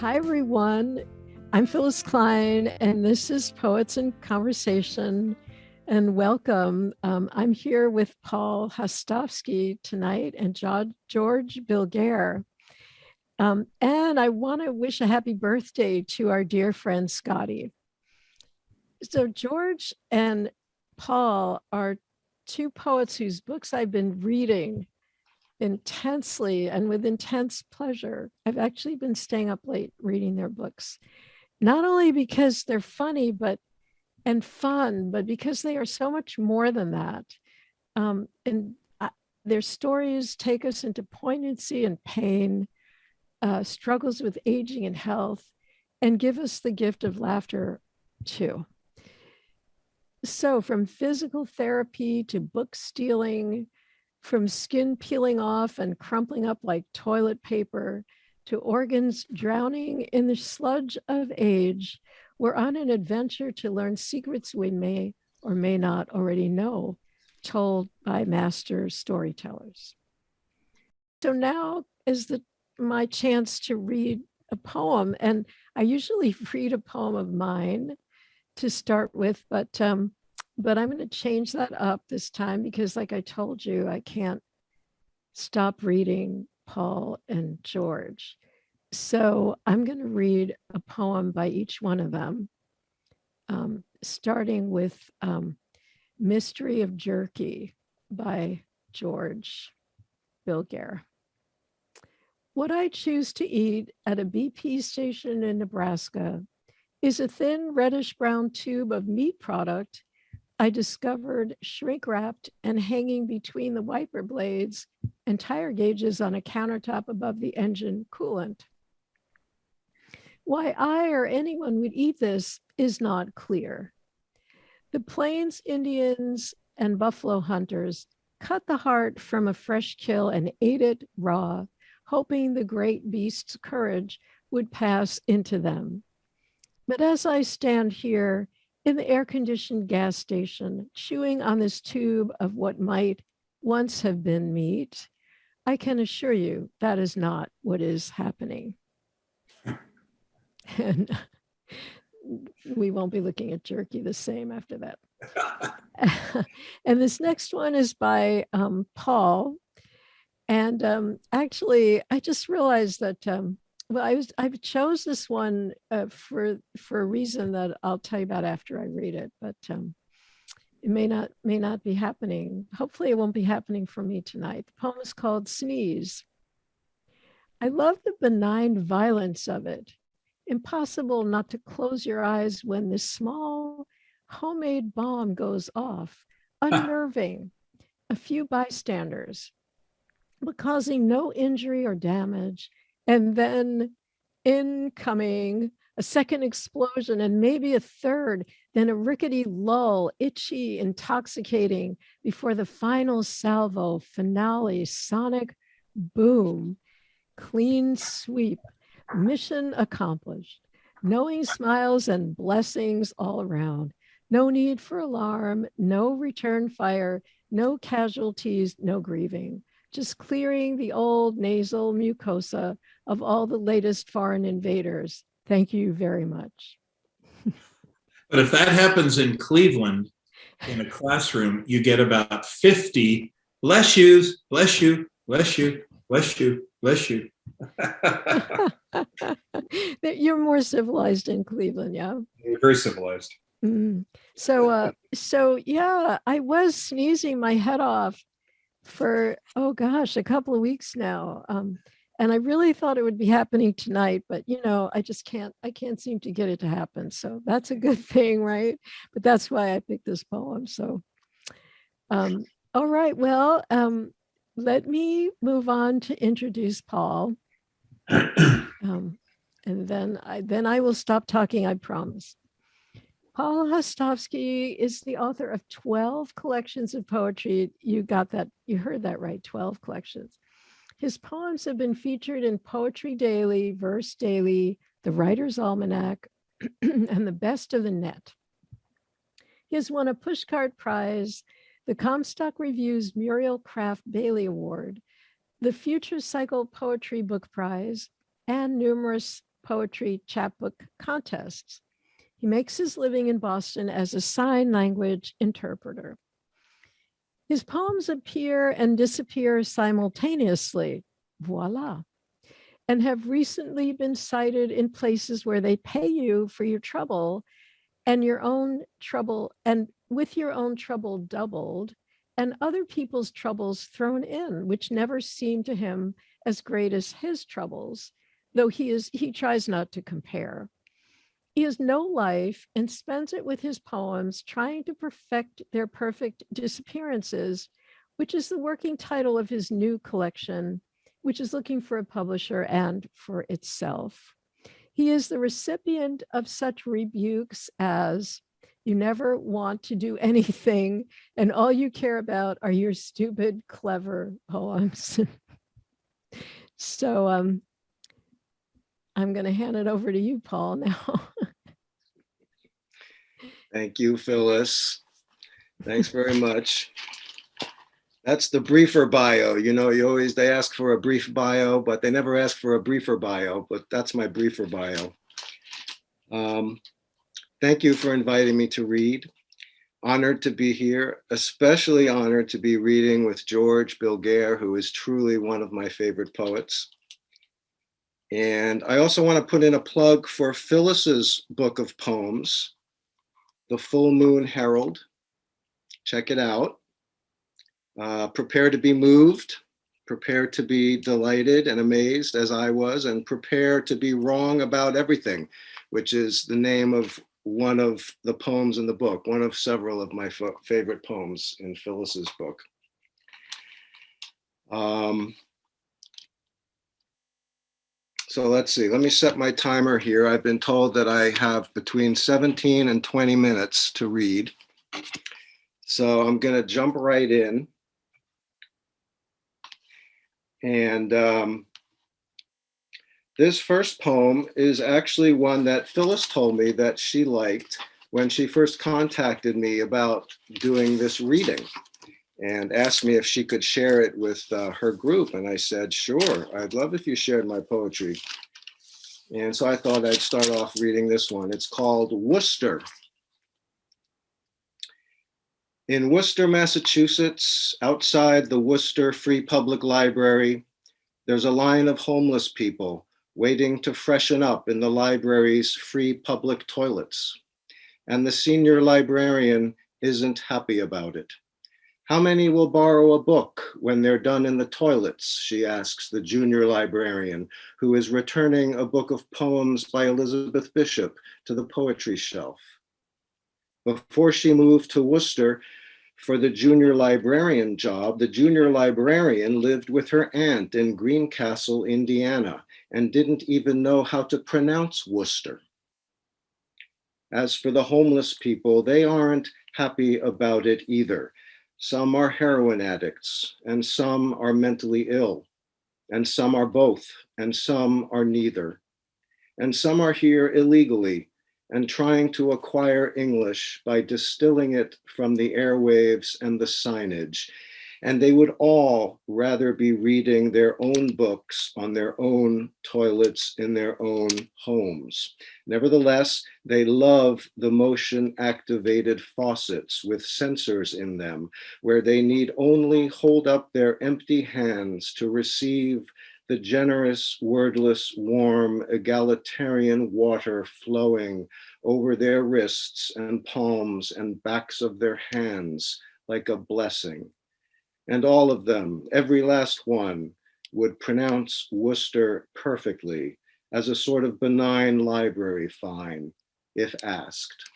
Hi, everyone. I'm Phyllis Klein, and this is Poets in Conversation. And welcome. I'm here with Paul Hostofsky tonight and George Bilgere. And I want to wish a happy birthday to our dear friend Scotty. So George and Paul are two poets whose books I've been reading intensely and with intense pleasure. I've actually been staying up late reading their books, not only because they're funny and fun, but because they are so much more than that. Their stories take us into poignancy and pain, struggles with aging and health, and give us the gift of laughter too. So from physical therapy to book stealing, from skin peeling off and crumpling up like toilet paper to organs drowning in the sludge of age, we're on an adventure to learn secrets we may or may not already know, told by master storytellers. So now is my chance to read a poem, and I usually read a poem of mine to start with, but I'm going to change that up this time because, like I told you, I can't stop reading Paul and George. So I'm going to read a poem by each one of them, starting with Mystery of Jerky by George Bilgere. What I choose to eat at a BP station in Nebraska is a thin reddish-brown tube of meat product I discovered shrink-wrapped and hanging between the wiper blades and tire gauges on a countertop above the engine coolant. Why I or anyone would eat this is not clear. The Plains Indians and buffalo hunters cut the heart from a fresh kill and ate it raw, hoping the great beast's courage would pass into them. But as I stand here in the air-conditioned gas station, chewing on this tube of what might once have been meat, I can assure you that is not what is happening. And we won't be looking at jerky the same after that. And this next one is by Paul. And actually, I just realized that I chose this one for a reason that I'll tell you about after I read it, but it may not be happening. Hopefully it won't be happening for me tonight. The poem is called Sneeze. I love the benign violence of it. Impossible not to close your eyes when this small homemade bomb goes off, unnerving a few bystanders, but causing no injury or damage. And then incoming a second explosion and maybe a third, then a rickety lull, itchy, intoxicating before the final salvo, finale, sonic boom, clean sweep, mission accomplished, knowing smiles and blessings all around. No need for alarm, no return fire, no casualties, no grieving. Just clearing the old nasal mucosa of all the latest foreign invaders. Thank you very much. But if that happens in Cleveland, in a classroom, you get about 50 bless yous, bless you, bless you, bless you, bless you. You're more civilized in Cleveland, yeah? You're very civilized. So yeah, I was sneezing my head off for, oh gosh, a couple of weeks now. And I really thought it would be happening tonight, but I can't seem to get it to happen. So that's a good thing, right? But that's why I picked this poem. So, all right, well, let me move on to introduce Paul. And then I will stop talking, I promise. Paul Hostofsky is the author of 12 collections of poetry. You heard that right, 12 collections. His poems have been featured in Poetry Daily, Verse Daily, The Writer's Almanac, and the Best of the Net. He has won a Pushcart Prize, the Comstock Review's Muriel Craft Bailey Award, the Future Cycle Poetry Book Prize, and numerous poetry chapbook contests. He makes his living in Boston as a sign language interpreter. His poems appear and disappear simultaneously, voila, and have recently been cited in places where they pay you for your trouble and your own trouble, and with your own trouble doubled, and other people's troubles thrown in, which never seem to him as great as his troubles, though he tries not to compare. He has no life and spends it with his poems, trying to perfect their perfect disappearances, which is the working title of his new collection, which is looking for a publisher and for itself. He is the recipient of such rebukes as, you never want to do anything, and all you care about are your stupid, clever poems. So I'm going to hand it over to you, Paul, now. Thank you, Phyllis. Thanks very much. That's the briefer bio. You know, they ask for a brief bio, but they never ask for a briefer bio, but that's my briefer bio. Thank you for inviting me to read. Honored to be here, especially honored to be reading with George Bilgere, who is truly one of my favorite poets. And I also want to put in a plug for Phyllis's book of poems, The Full Moon Herald. Check it out. Prepare to be moved, prepare to be delighted and amazed as I was, and prepare to be wrong about everything, which is the name of one of the poems in the book, one of several of my favorite poems in Phyllis's book. So let's see, let me set my timer here. I've been told that I have between 17 and 20 minutes to read. So I'm gonna jump right in. And this first poem is actually one that Phyllis told me that she liked when she first contacted me about doing this reading and asked me if she could share it with her group. And I said, sure, I'd love if you shared my poetry. And so I thought I'd start off reading this one. It's called Worcester. In Worcester, Massachusetts, outside the Worcester Free Public Library, there's a line of homeless people waiting to freshen up in the library's free public toilets. And the senior librarian isn't happy about it. How many will borrow a book when they're done in the toilets? She asks the junior librarian, who is returning a book of poems by Elizabeth Bishop to the poetry shelf. Before she moved to Worcester for the junior librarian job, the junior librarian lived with her aunt in Greencastle, Indiana, and didn't even know how to pronounce Worcester. As for the homeless people, they aren't happy about it either. Some are heroin addicts, and some are mentally ill, and some are both, and some are neither. And some are here illegally and trying to acquire English by distilling it from the airwaves and the signage. And they would all rather be reading their own books on their own toilets in their own homes. Nevertheless, they love the motion-activated faucets with sensors in them, where they need only hold up their empty hands to receive the generous, wordless, warm, egalitarian water flowing over their wrists and palms and backs of their hands like a blessing. And all of them, every last one, would pronounce Worcester perfectly as a sort of benign library fine, if asked.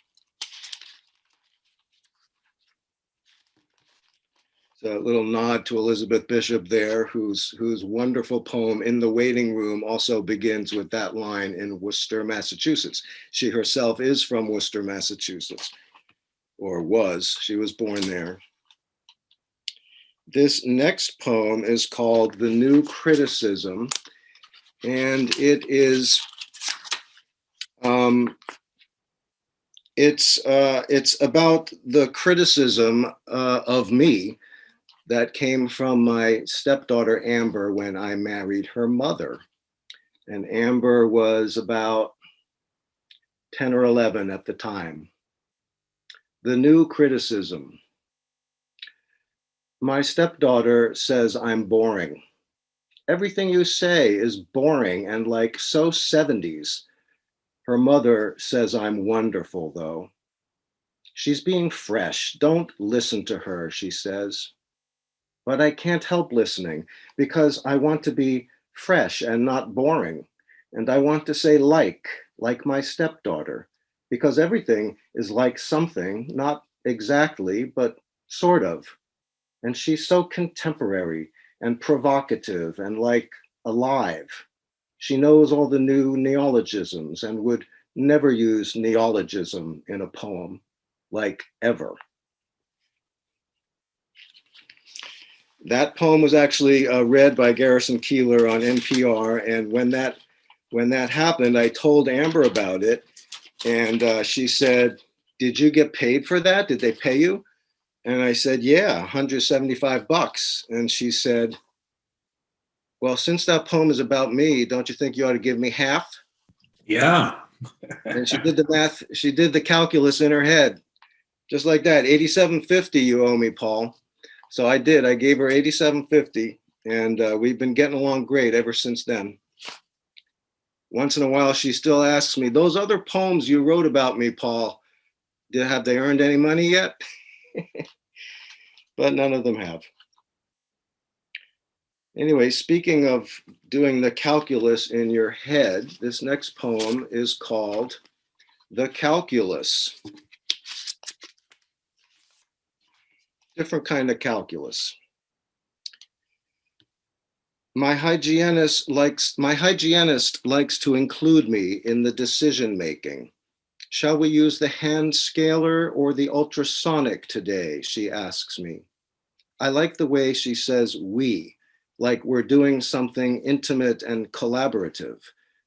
So a little nod to Elizabeth Bishop there, whose wonderful poem In the Waiting Room also begins with that line, in Worcester, Massachusetts. She herself is from Worcester, Massachusetts, or was. She was born there. This next poem is called The New Criticism, and it is, it's about the criticism of me that came from my stepdaughter Amber when I married her mother. and Amber was about 10 or 11 at the time. The new criticism. My stepdaughter says I'm boring. Everything you say is boring and like so 70s. Her mother says I'm wonderful, though. She's being fresh. Don't listen to her, she says. But I can't help listening because I want to be fresh and not boring. And I want to say like my stepdaughter, because everything is like something, not exactly, but sort of. And she's so contemporary and provocative and like alive. She knows all the new neologisms and would never use neologism in a poem, like ever. That poem was actually read by Garrison Keillor on NPR, and when that happened, I told Amber about it, and she said, "Did you get paid for that? Did they pay you?" And I said, "Yeah, $175." And she said, "Well, since that poem is about me, don't you think you ought to give me half?" Yeah. And she did the math. She did the calculus in her head, just like that. 87.50 you owe me, Paul. So I did. I gave her 87.50, and we've been getting along great ever since then. Once in a while, she still asks me, "Those other poems you wrote about me, Paul, have they earned any money yet?" But none of them have. Anyway, speaking of doing the calculus in your head, this next poem is called The Calculus. Different kind of calculus. My hygienist likes to include me in the decision making. Shall we use the hand scaler or the ultrasonic today? She asks me. I like the way she says we, like we're doing something intimate and collaborative,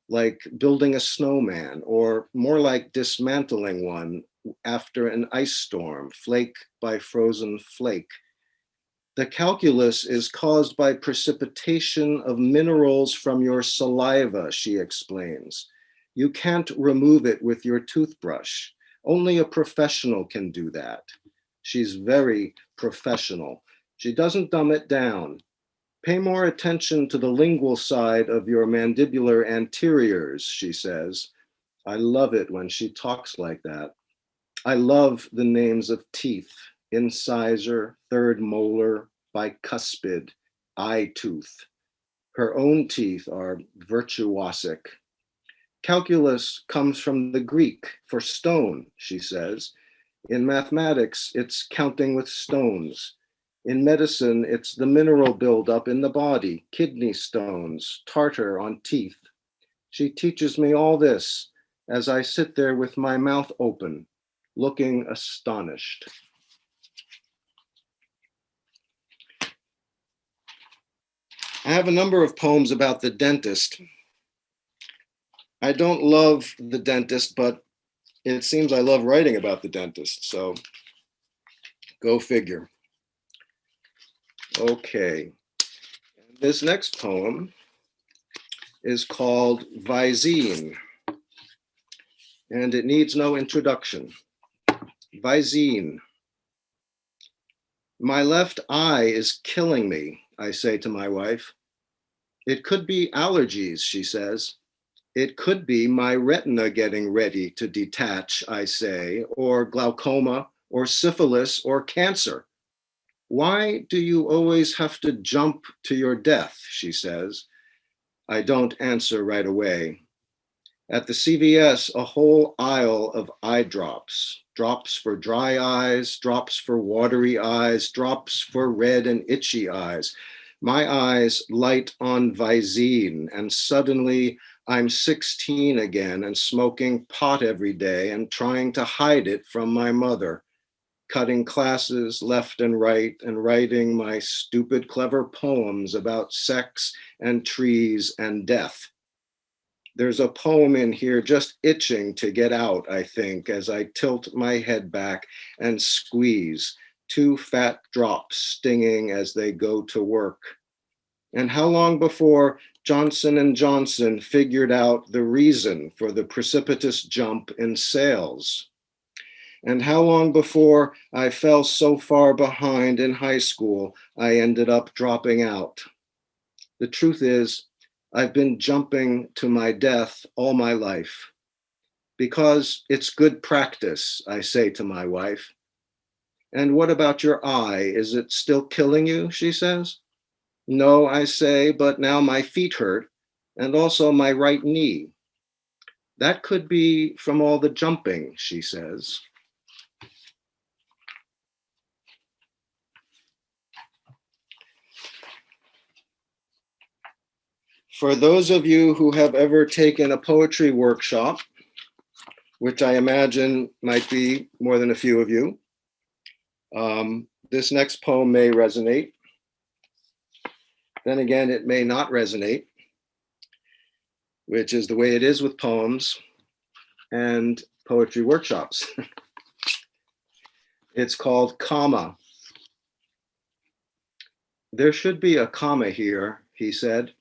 like building a snowman, or more like dismantling one after an ice storm, flake by frozen flake. The calculus is caused by precipitation of minerals from your saliva, she explains. You can't remove it with your toothbrush. Only a professional can do that. She's very professional. She doesn't dumb it down. Pay more attention to the lingual side of your mandibular anteriors, she says. I love it when she talks like that. I love the names of teeth, incisor, third molar, bicuspid, eye tooth. Her own teeth are virtuosic. Calculus comes from the Greek for stone, she says. In mathematics, it's counting with stones. In medicine, it's the mineral buildup in the body, kidney stones, tartar on teeth. She teaches me all this as I sit there with my mouth open, looking astonished. I have a number of poems about the dentist. I don't love the dentist, but it seems I love writing about the dentist, so go figure. Okay, this next poem is called Visine, and it needs no introduction. Visine. My left eye is killing me, I say to my wife. It could be allergies, she says. It could be my retina getting ready to detach, I say, or glaucoma, or syphilis, or cancer. Why do you always have to jump to your death, she says. I don't answer right away. At the CVS, a whole aisle of eye drops. Drops for dry eyes, drops for watery eyes, drops for red and itchy eyes. My eyes light on Visine, and suddenly I'm 16 again and smoking pot every day and trying to hide it from my mother, cutting classes left and right and writing my stupid, clever poems about sex and trees and death. There's a poem in here just itching to get out, I think, as I tilt my head back and squeeze, two fat drops stinging as they go to work. And how long before Johnson and Johnson figured out the reason for the precipitous jump in sales? And how long before I fell so far behind in high school, I ended up dropping out? The truth is, I've been jumping to my death all my life. Because it's good practice, I say to my wife. And what about your eye? Is it still killing you? She says. No, I say, but now my feet hurt, and also my right knee. That could be from all the jumping, she says. For those of you who have ever taken a poetry workshop, which I imagine might be more than a few of you, this next poem may resonate. Then again, it may not resonate, which is the way it is with poems and poetry workshops. It's called Comma. There should be a comma here, he said.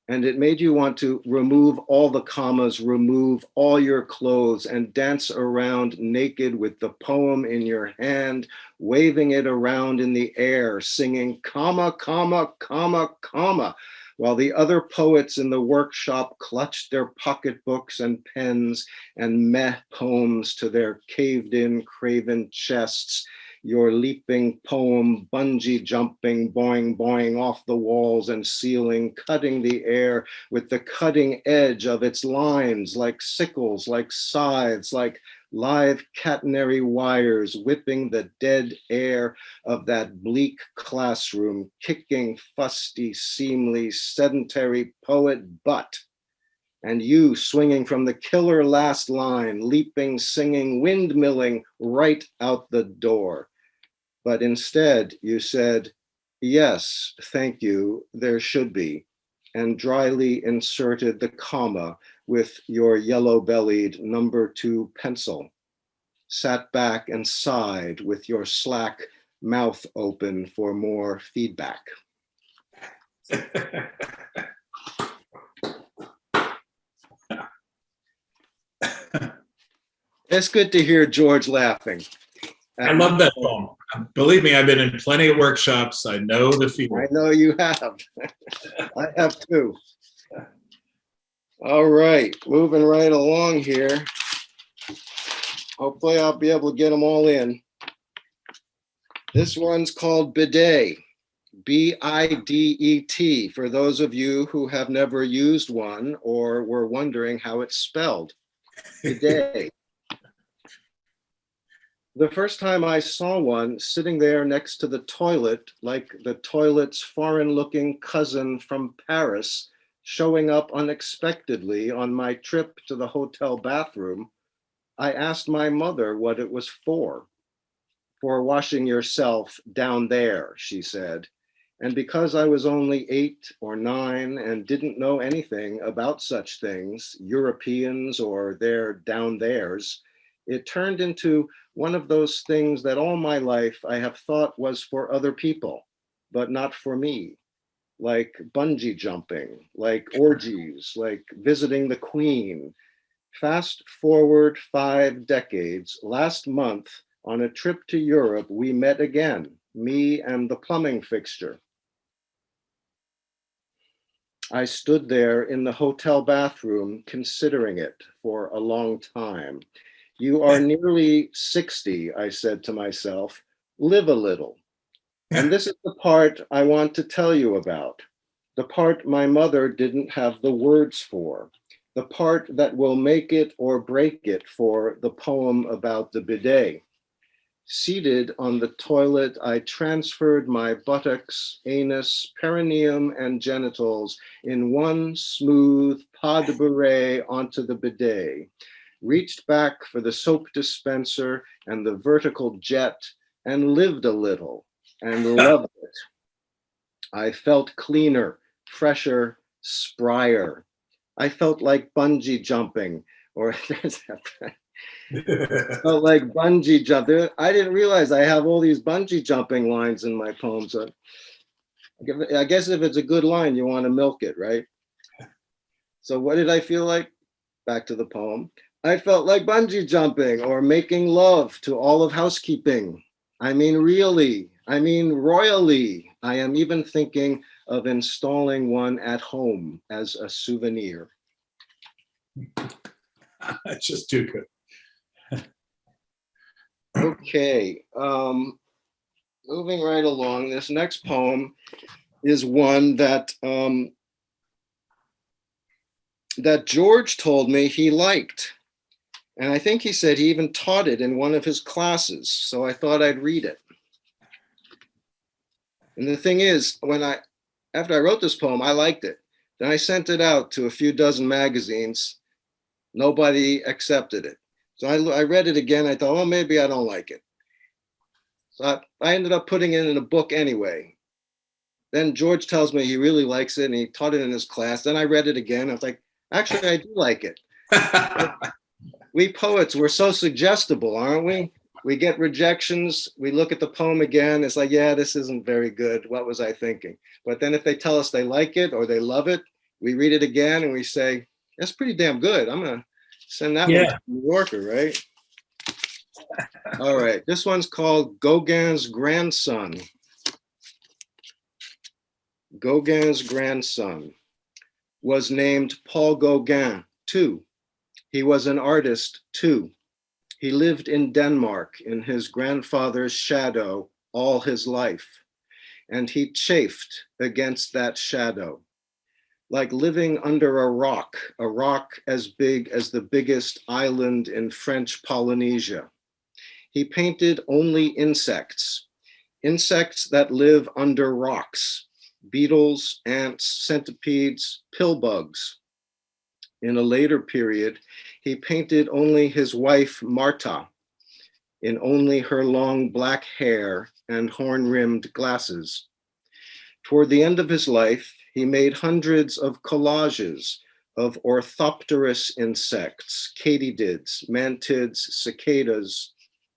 And it made you want to remove all the commas, remove all your clothes, and dance around naked with the poem in your hand, waving it around in the air, singing comma, comma, comma, comma, while the other poets in the workshop clutched their pocketbooks and pens and meh poems to their caved-in, craven chests. Your leaping poem, bungee jumping, boing, boing off the walls and ceiling, cutting the air with the cutting edge of its lines, like sickles, like scythes, like live catenary wires, whipping the dead air of that bleak classroom, kicking fusty, seemly, sedentary poet butt. And you swinging from the killer last line, leaping, singing, windmilling right out the door. But instead you said, yes, thank you, there should be, and dryly inserted the comma with your yellow-bellied number 2 pencil, sat back and sighed with your slack mouth open for more feedback. It's good to hear George laughing. I love that poem. Believe me, I've been in plenty of workshops. I know the feeling. I know you have. I have too. All right, moving right along here. Hopefully I'll be able to get them all in. This one's called Bidet, B-I-D-E-T, for those of you who have never used one or were wondering how it's spelled. Bidet. The first time I saw one sitting there next to the toilet, like the toilet's foreign-looking cousin from Paris, showing up unexpectedly on my trip to the hotel bathroom, I asked my mother what it was for. For washing yourself down there, she said. And because I was only 8 or 9 and didn't know anything about such things, Europeans or their down theirs, it turned into one of those things that all my life I have thought was for other people, but not for me, like bungee jumping, like orgies, like visiting the Queen. Fast forward 5 decades, last month on a trip to Europe, we met again, me and the plumbing fixture. I stood there in the hotel bathroom considering it for a long time. You are nearly 60, I said to myself, live a little. And this is the part I want to tell you about, the part my mother didn't have the words for, the part that will make it or break it for the poem about the bidet. Seated on the toilet, I transferred my buttocks, anus, perineum, and genitals in one smooth pas de bourrée onto the bidet, reached back for the soap dispenser and the vertical jet, and lived a little and loved it. I felt cleaner, fresher, sprier. I felt like bungee jumping, or felt like bungee jumping. I didn't realize I have all these bungee jumping lines in my poems. I guess if it's a good line, you want to milk it, right? So what did I feel like? Back to the poem. I felt like bungee jumping or making love to all of housekeeping. I mean, really, I mean, royally. I am even thinking of installing one at home as a souvenir. That's just too good. Okay, moving right along, this next poem is one that that George told me he liked. And I think he said he even taught it in one of his classes. So I thought I'd read it. And the thing is, after I wrote this poem, I liked it. Then I sent it out to a few dozen magazines. Nobody accepted it. So I read it again. I thought, well, maybe I don't like it. So I ended up putting it in a book anyway. Then George tells me he really likes it and he taught it in his class. Then I read it again. I was like, actually, I do like it. We poets, we're so suggestible, aren't we? We get rejections. We look at the poem again. It's like, yeah, this isn't very good. What was I thinking? But then if they tell us they like it or they love it, we read it again and we say, that's pretty damn good. I'm going to send that one to the New Yorker, right? All right. This one's called Gauguin's Grandson. Gauguin's grandson was named Paul Gauguin, too. He was an artist, too. He lived in Denmark in his grandfather's shadow all his life, and he chafed against that shadow, like living under a rock as big as the biggest island in French Polynesia. He painted only insects that live under rocks, beetles, ants, centipedes, pill bugs. In a later period, he painted only his wife, Marta, in only her long black hair and horn-rimmed glasses. Toward the end of his life, he made hundreds of collages of orthopterous insects, katydids, mantids, cicadas,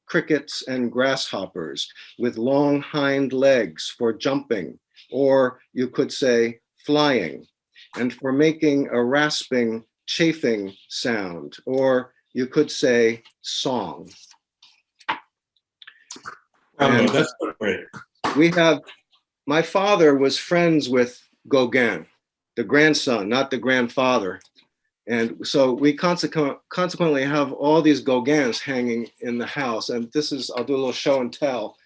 crickets, and grasshoppers with long hind legs for jumping, or you could say flying, and for making a rasping, chafing sound, or you could say song. And that's great. We have, my father was friends with Gauguin, the grandson, not the grandfather. And so we consequently have all these Gauguins hanging in the house. And this is, I'll do a little show and tell.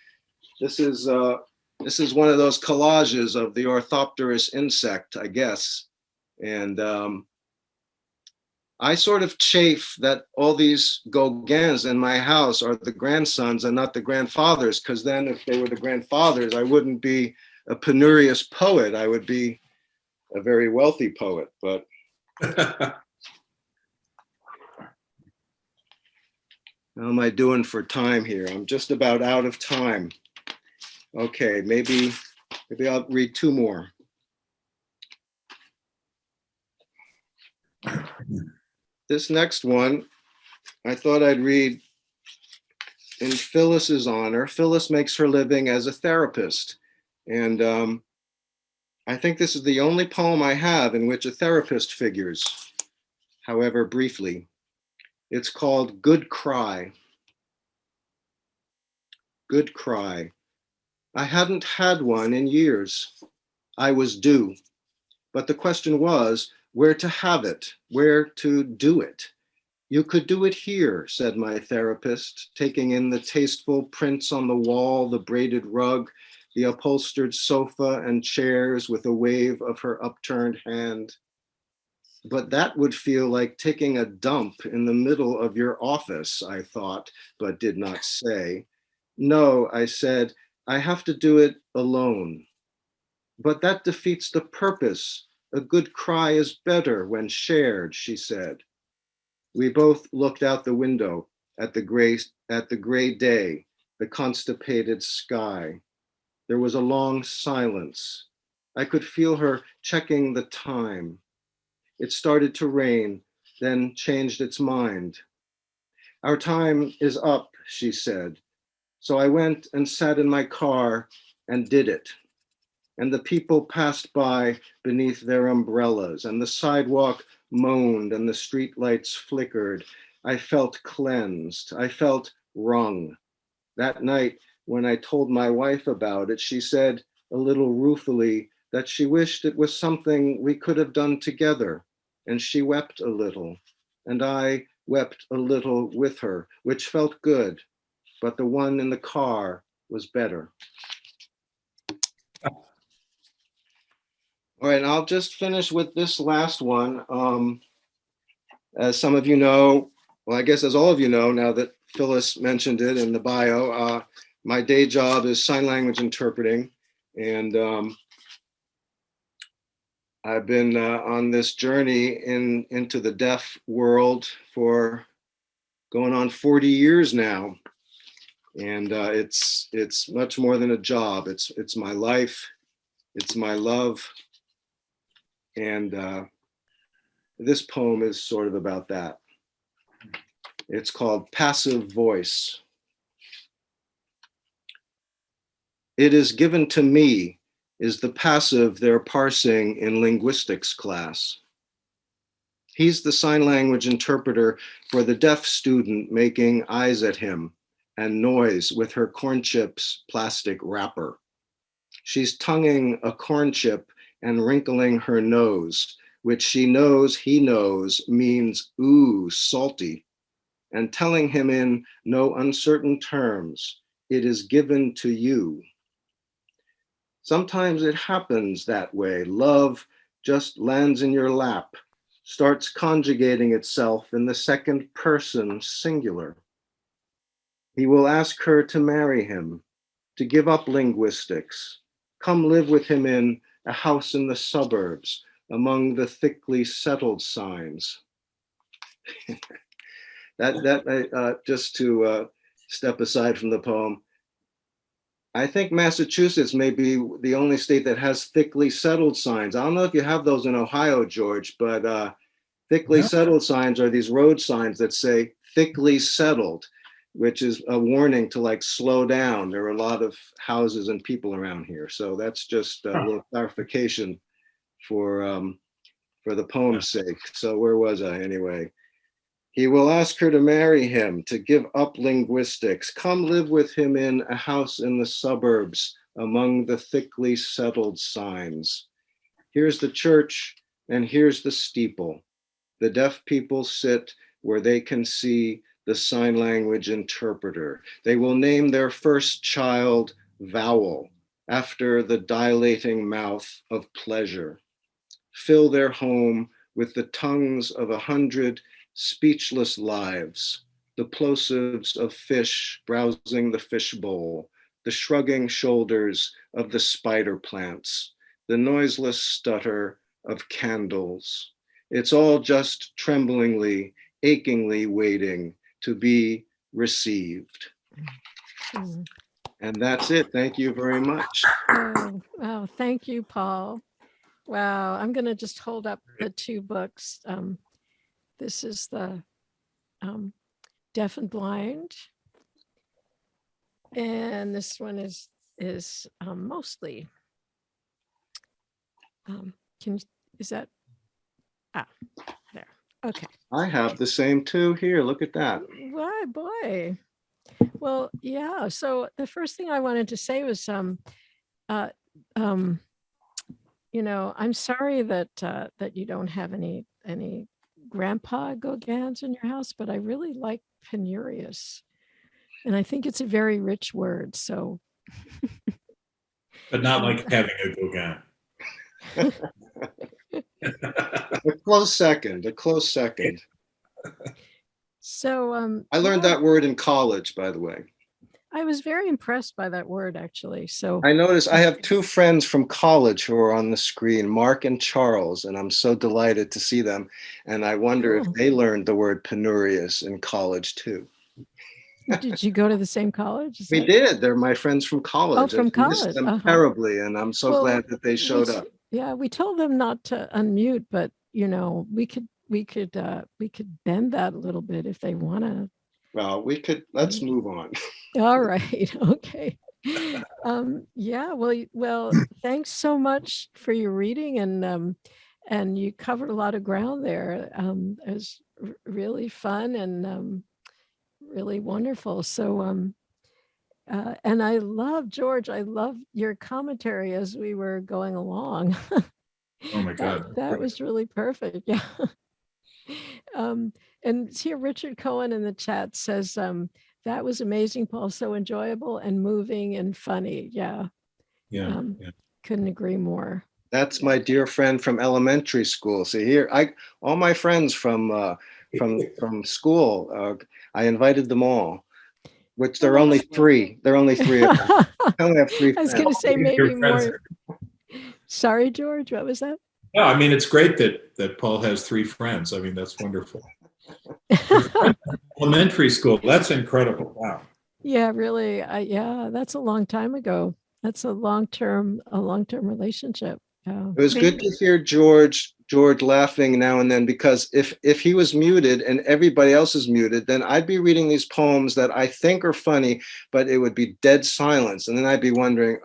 This is one of those collages of the orthopterous insect, I guess. And I sort of chafe that all these Gauguins in my house are the grandsons and not the grandfathers, because then if they were the grandfathers, I wouldn't be a penurious poet. I would be a very wealthy poet. But how am I doing for time here? I'm just about out of time. Okay, maybe I'll read two more. This next one, I thought I'd read in Phyllis's honor. Phyllis makes her living as a therapist. And I think this is the only poem I have in which a therapist figures, however briefly. It's called Good Cry. Good Cry. I hadn't had one in years. I was due. But the question was, where to have it, where to do it. You could do it here, said my therapist, taking in the tasteful prints on the wall, the braided rug, the upholstered sofa and chairs with a wave of her upturned hand. But that would feel like taking a dump in the middle of your office, I thought, but did not say. No, I said, I have to do it alone. But that defeats the purpose. A good cry is better when shared, she said. We both looked out the window at the gray day, the constipated sky. There was a long silence. I could feel her checking the time. It started to rain, then changed its mind. Our time is up, she said. So I went and sat in my car and did it. and the people passed by beneath their umbrellas, and the sidewalk moaned and the streetlights flickered. I felt cleansed. I felt wrung. That night, when I told my wife about it, she said a little ruefully that she wished it was something we could have done together, and she wept a little, and I wept a little with her, which felt good, but the one in the car was better. All right, and I'll just finish with this last one. As some of you know, well, I guess as all of you know, now that Phyllis mentioned it in the bio, my day job is sign language interpreting. And I've been on this journey into the deaf world for going on 40 years now. And it's much more than a job. It's my life, it's my love. And this poem is sort of about that. It's called Passive Voice. It is given to me is the passive they're parsing in linguistics class. He's the sign language interpreter for the deaf student making eyes at him and noise with her corn chips plastic wrapper. She's tonguing a corn chip and wrinkling her nose, which she knows he knows means ooh, salty, and telling him in no uncertain terms, it is given to you. Sometimes it happens that way. Love just lands in your lap, starts conjugating itself in the second person singular. He will ask her to marry him, to give up linguistics, come live with him in a house in the suburbs among the thickly settled signs. Just to step aside from the poem, I think Massachusetts may be the only state that has thickly settled signs. I don't know if you have those in Ohio, George, but thickly settled signs are these road signs that say thickly settled, which is a warning to like slow down. There are a lot of houses and people around here. So that's just a little clarification for the poem's sake. So where was I anyway? He will ask her to marry him, to give up linguistics, come live with him in a house in the suburbs among the thickly settled signs. Here's the church and here's the steeple. The deaf people sit where they can see the sign language interpreter. They will name their first child Vowel after the dilating mouth of pleasure. Fill their home with the tongues of 100 speechless lives, the plosives of fish browsing the fishbowl, the shrugging shoulders of the spider plants, the noiseless stutter of candles. It's all just tremblingly, achingly waiting to be received. And that's it. Thank you very much. Oh, wow. Thank you, Paul. Wow. I'm going to just hold up the two books. This is the Deaf and Blind, and this one is mostly. Is that? There. Okay. I have the same two here. Look at that. Why, boy. Well, yeah. So the first thing I wanted to say was, you know, I'm sorry that that you don't have any grandpa Gauguins in your house, but I really like penurious, and I think it's a very rich word. So, but not like having a Gauguin. A close second. So I learned that word in college, by the way. I was very impressed by that word, actually. So I noticed I have two friends from college who are on the screen, Mark and Charles, and I'm so delighted to see them. And I wonder if they learned the word penurious in college too. Did you go to the same college? We did. They're my friends from college. Oh, from college. I missed them terribly, and I'm so glad that they showed up. Yeah, we told them not to unmute, but you know, we could bend that a little bit if they want to. Well, let's move on. All right. Okay. Yeah, well, thanks so much for your reading, and you covered a lot of ground there. It was really fun and really wonderful. So, and I love George. I love your commentary as we were going along. Oh my God. That was really perfect. Yeah. Um, and here, Richard Cohen in the chat says, that was amazing, Paul. So enjoyable and moving and funny. Yeah. Yeah. Yeah. Couldn't agree more. That's my dear friend from elementary school. See here, all my friends from school. I invited them all, which there are only three. There are only three of them. I only have three I was friends. going to say maybe Your friends more. Sorry, George. What was that? No, I mean, it's great that Paul has three friends. I mean, that's wonderful. Elementary school. That's incredible. Wow. Yeah, really. Yeah, that's a long time ago. That's a long-term relationship. It was good to hear George laughing now and then, because if he was muted and everybody else is muted, then I'd be reading these poems that I think are funny, but it would be dead silence, and then I'd be wondering,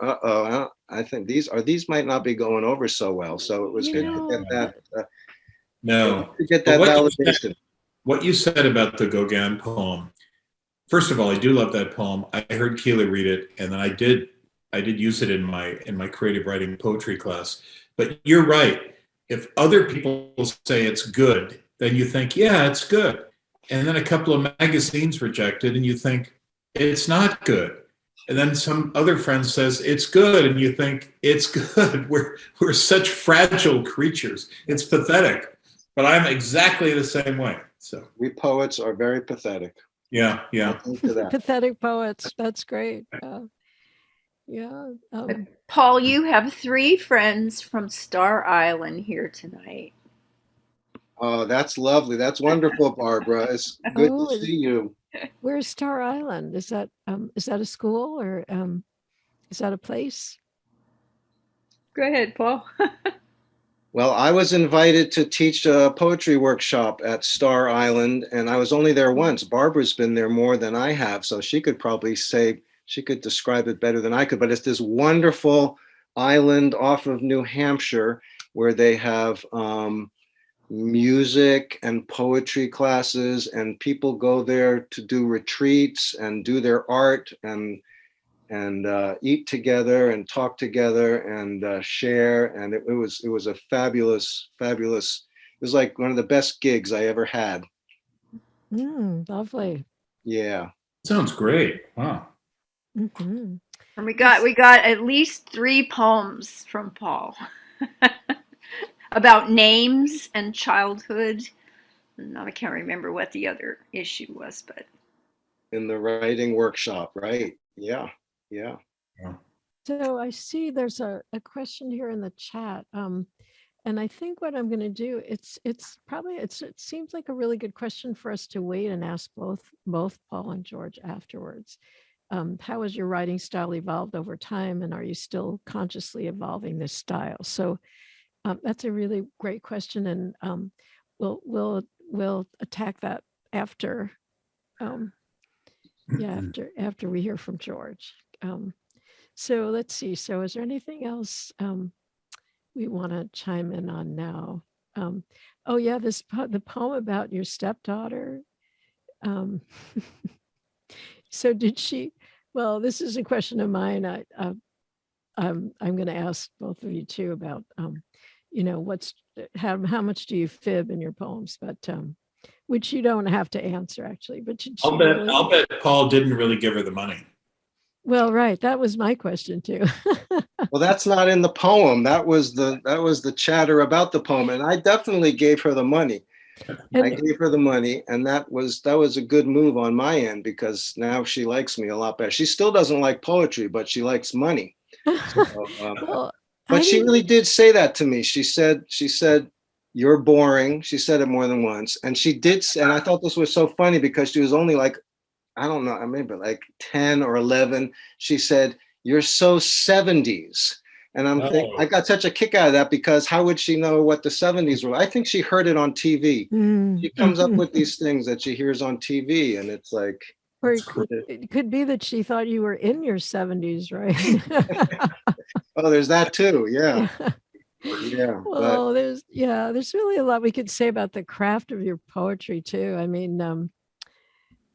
I think these might not be going over so well. So it was good to get that. No. To get that validation. What you said about the Gauguin poem. First of all, I do love that poem. I heard Keela read it, and then I did use it in my creative writing poetry class. But you're right. If other people say it's good, then you think, yeah, it's good. And then a couple of magazines reject it, and you think it's not good. And then some other friend says it's good, and you think it's good. We're such fragile creatures. It's pathetic. But I'm exactly the same way. So we poets are very pathetic. Yeah. Pathetic poets. That's great. Yeah. Paul, you have three friends from Star Island here tonight. Oh, that's lovely. That's wonderful, Barbara. It's good to see you. Where's Star Island? Is that a school, or is that a place? Go ahead, Paul. Well, I was invited to teach a poetry workshop at Star Island, and I was only there once. Barbara's been there more than I have, so she could probably describe it better than I could. But it's this wonderful island off of New Hampshire where they have music and poetry classes, and people go there to do retreats and do their art and eat together and talk together and share. And it was a fabulous. It was like one of the best gigs I ever had. Lovely. Yeah. Sounds great. Wow. Mm-hmm. And we got at least 3 poems from Paul about names and childhood. And I can't remember what the other issue was, but in the writing workshop, right? Yeah. So I see there's a question here in the chat. And I think what I'm going to do, it seems like a really good question for us to wait and ask both Paul and George afterwards. How has your writing style evolved over time, and are you still consciously evolving this style? So that's a really great question, and we'll attack that after after we hear from George. So let's see. So is there anything else we want to chime in on now? Oh yeah, the poem about your stepdaughter. So did she? Well, this is a question of mine. I'm going to ask both of you too about how much do you fib in your poems, but which you don't have to answer actually. But I'll bet Paul didn't really give her the money. Well, right. That was my question too. Well, that's not in the poem. That was the chatter about the poem, and I definitely gave her the money. I gave her the money, and that was a good move on my end, because now she likes me a lot better. She still doesn't like poetry, but she likes money. So, but she really did say that to me. She said, "You're boring." She said it more than once, and she did. And I thought this was so funny because she was only like, I don't know, maybe like 10 or 11. She said, "You're so 70s." And I'm thinking, I got such a kick out of that, because how would she know what the 70s were? I think she heard it on TV. She comes up with these things that she hears on TV, and it's like, Or That's cool. it could be that she thought you were in your 70s, right? Oh, there's that too. Yeah. Yeah. Yeah. But Well, there's really a lot we could say about the craft of your poetry too. I mean,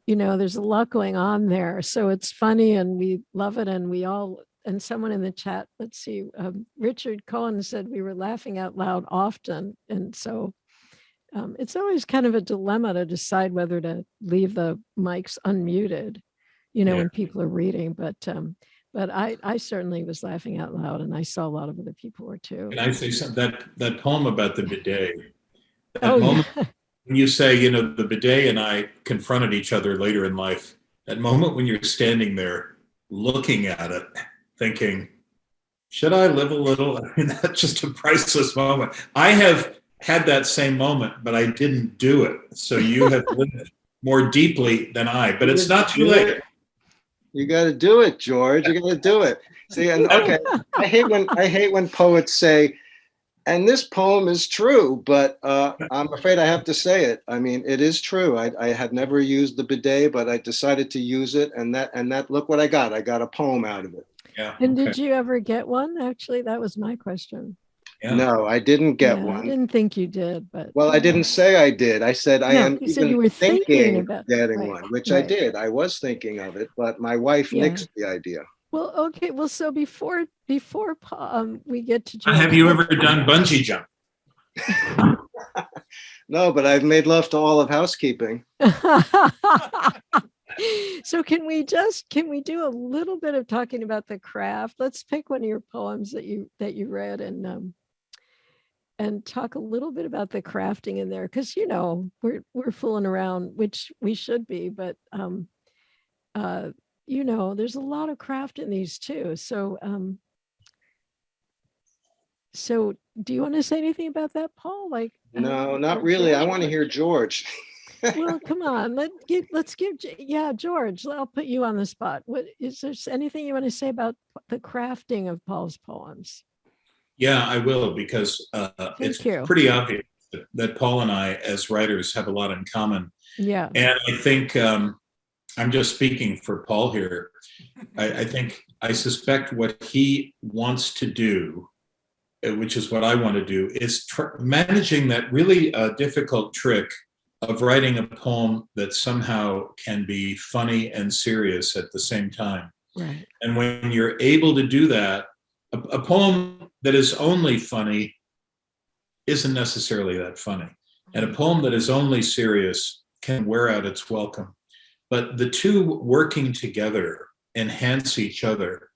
there's a lot going on there. So it's funny and we love it. And someone in the chat, let's see, Richard Cohen said we were laughing out loud often. And so it's always kind of a dilemma to decide whether to leave the mics unmuted, Yeah. when people are reading. But I certainly was laughing out loud, and I saw a lot of other people were too. Can I say something? That poem about the bidet, that Oh, moment yeah. when you say, the bidet and I confronted each other later in life, that moment when you're standing there looking at it, thinking, should I live a little? I mean, that's just a priceless moment. I have had that same moment, but I didn't do it. So you have lived more deeply than I, but it's not too late. you got to do it, George. You got to do it. See, and okay, I hate when poets say, and this poem is true, but I'm afraid I have to say it. I mean, it is true. I had never used the bidet, but I decided to use it, and that look what I got. I got a poem out of it. Yeah. And did you ever get one? Actually, that was my question. Yeah. No, I didn't get Yeah, I one. didn't think you did, but Well, I didn't say I did. I said I No, am you said you even were thinking thinking about of getting right, one, which I right. did. I was thinking of it, but my wife Yeah. nixed the idea. Well, okay. Well, so before we get to George, Have you ever done bungee jump? No, but I've made love to all of housekeeping. So can we do a little bit of talking about the craft? Let's pick one of your poems that you read and talk a little bit about the crafting in there, because we're fooling around, which we should be, but there's a lot of craft in these too. So so do you want to say anything about that, Paul? Like No, not or really. I George? want to hear George. Well, come on. Let's give George. I'll put you on the spot. What is there anything you want to say about the crafting of Paul's poems? Yeah, I will, because it's you. pretty obvious that Paul and I, as writers, have a lot in common. Yeah. And I think I'm just speaking for Paul here. I suspect what he wants to do, which is what I want to do, is managing that really difficult trick of writing a poem that somehow can be funny and serious at the same time. Right. And when you're able to do that, a poem that is only funny isn't necessarily that funny. And a poem that is only serious can wear out its welcome. But the two working together enhance each other.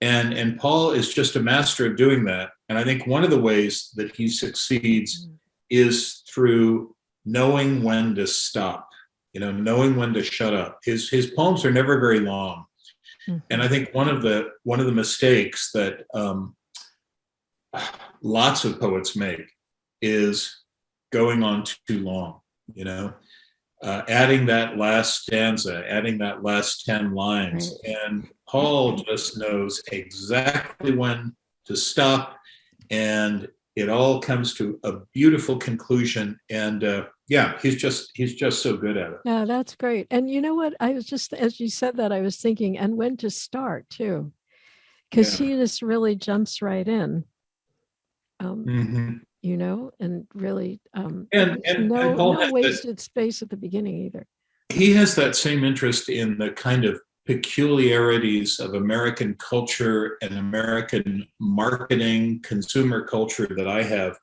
And Paul is just a master of doing that. And I think one of the ways that he succeeds is through knowing when to stop, knowing when to shut up. His poems are never very long. Mm-hmm. And I think one of the mistakes that lots of poets make is going on too long, adding that last stanza, adding that last 10 lines. Right. And Paul just knows exactly when to stop, and it all comes to a beautiful conclusion. And he's just so good at it. Yeah, that's great. And you know what? I was just, as you said that, I was thinking, and when to start too, because he just really jumps right in. And really and no wasted space at the beginning either. He has that same interest in the kind of peculiarities of American culture and American marketing, consumer culture that I have.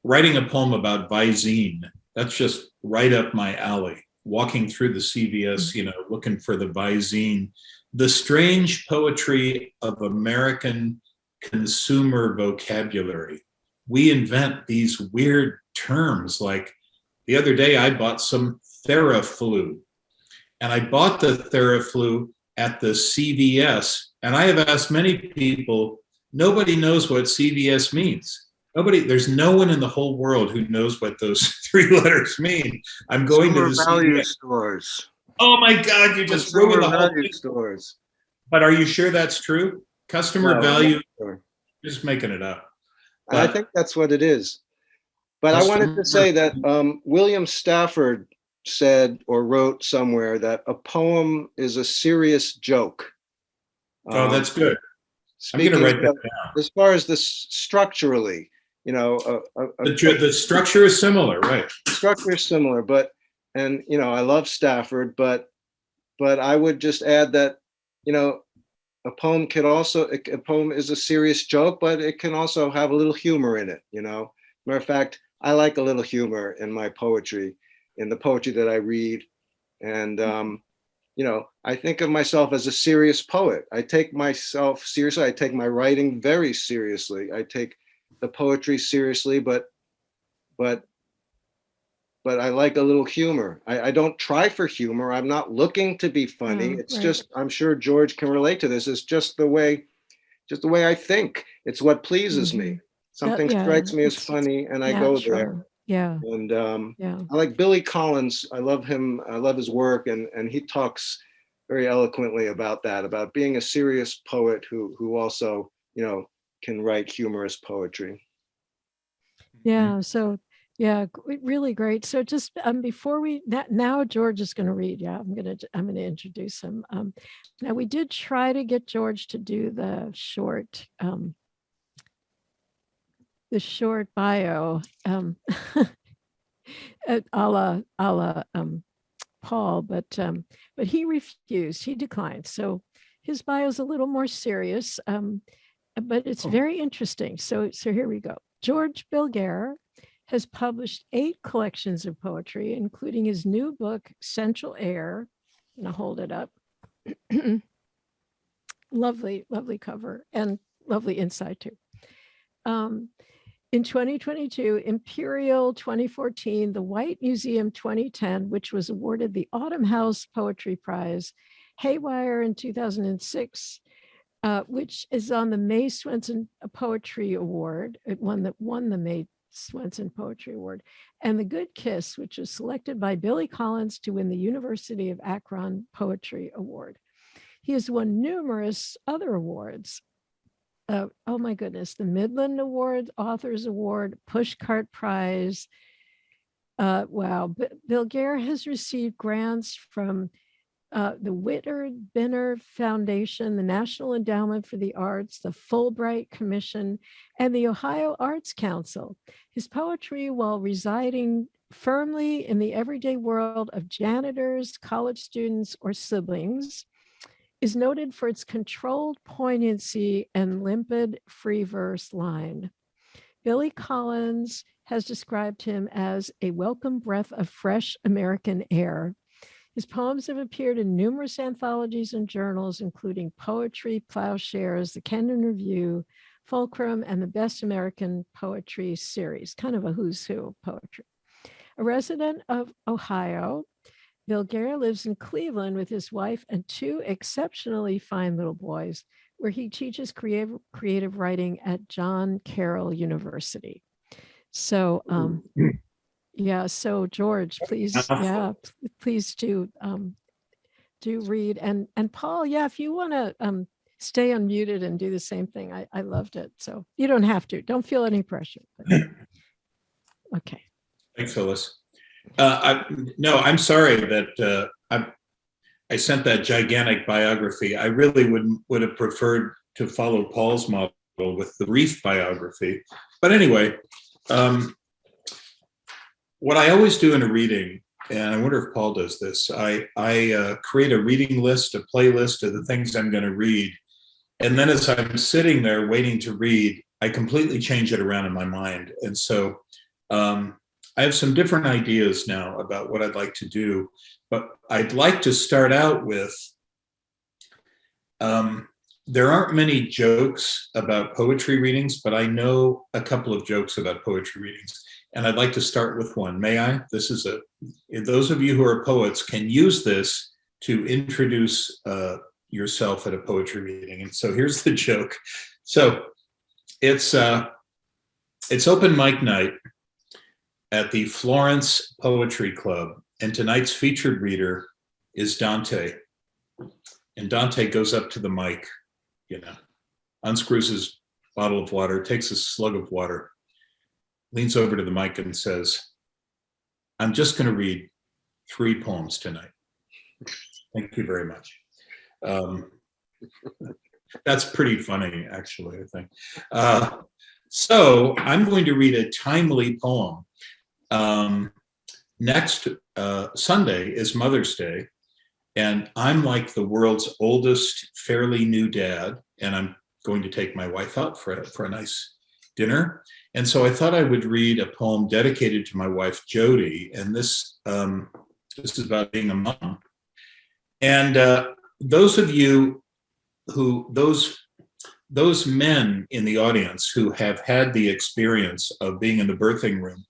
Writing a poem about Visine, that's just right up my alley. Walking through the CVS, looking for the Visine. The strange poetry of American consumer vocabulary. We invent these weird terms. Like the other day, I bought some Theraflu. And I bought the Theraflu at the CVS. And I have asked many people, nobody knows what CVS means. There's no one in the whole world who knows what those three letters mean. I'm going to the value CVS stores. Oh my God, you just ruined the whole thing. Stores. But are you sure that's true? Customer value, sure. Just making it up. But I think that's what it is. But I wanted to say that William Stafford said or wrote somewhere that a poem is a serious joke. Oh, that's good. I'm going Speaking to write that of, down. as far as this structurally, you know, The structure is similar, right? structure is similar, but, and, you know, I love Stafford, but I would just add that, you know, a poem a poem is a serious joke, but it can also have a little humor in it, you know. Matter of fact, I like a little humor in my poetry, in the poetry that I read. And, you know, I think of myself as a serious poet. I take myself seriously. I take my writing very seriously. I take the poetry seriously, but I like a little humor. I don't try for humor. I'm not looking to be funny. Oh, It's right. just, I'm sure George can relate to this. It's just the way I think. It's what pleases me. Something Yeah, strikes me as it's funny and I go there. natural. Yeah, And yeah. I like Billy Collins. I love him. I love his work. And he talks very eloquently about that, about being a serious poet who also, you know, can write humorous poetry. Yeah, so yeah, really great. So just before we now George is going to read. Yeah, I'm gonna introduce him. Now we did try to get George to do the short bio, a la Paul, but he refused. He declined. So his bio is a little more serious, but it's very interesting. So here we go. George Bilgere has published 8 collections of poetry, including his new book, Central Air. I'm gonna hold it up. Lovely, lovely cover and lovely inside too. In 2022, Imperial 2014, the White Museum 2010, which was awarded the Autumn House Poetry Prize, Haywire in 2006, which is on the May Swenson Poetry Award. It won the May Swenson Poetry Award, and The Good Kiss, which was selected by Billy Collins to win the University of Akron Poetry Award. He has won numerous other awards. Oh my goodness, the Midland Award, Authors Award, Pushcart Prize. Wow, Bilger has received grants from the Whitard Benner Foundation, the National Endowment for the Arts, the Fulbright Commission, and the Ohio Arts Council. His poetry, while residing firmly in the everyday world of janitors, college students, or siblings, is noted for its controlled poignancy and limpid free verse line. Billy Collins has described him as a welcome breath of fresh American air. His poems have appeared in numerous anthologies and journals, including Poetry, Plowshares, the Camden Review, Fulcrum, and the Best American Poetry series, kind of a who's who of poetry. A resident of Ohio, Bilger lives in Cleveland with his wife and 2 exceptionally fine little boys, where he teaches creative writing at John Carroll University. So, yeah. So George, please, please do read, and Paul, yeah, if you want to stay unmuted and do the same thing, I loved it. So you don't have to. Don't feel any pressure. Okay. Thanks, Phyllis. No, I'm sorry that I sent that gigantic biography. I really would have preferred to follow Paul's model with the brief biography. But anyway, what I always do in a reading, and I wonder if Paul does this, I create a reading list, a playlist of the things I'm going to read. And then as I'm sitting there waiting to read, I completely change it around in my mind. And so I have some different ideas now about what I'd like to do, but I'd like to start out with, there aren't many jokes about poetry readings, but I know a couple of jokes about poetry readings. And I'd like to start with one. May I? Those of you who are poets can use this to introduce yourself at a poetry reading. And so here's the joke. So it's open mic night at the Florence Poetry Club, and tonight's featured reader is Dante. And Dante goes up to the mic, unscrews his bottle of water, takes a slug of water, leans over to the mic and says, "I'm just going to read 3 poems tonight. Thank you very much. That's pretty funny, actually, I think. So I'm going to read a timely poem. Next Sunday is Mother's Day, and I'm like the world's oldest, fairly new dad, and I'm going to take my wife out for a nice dinner. And so I thought I would read a poem dedicated to my wife, Jody, and this is about being a mom. And those of you those men in the audience who have had the experience of being in the birthing room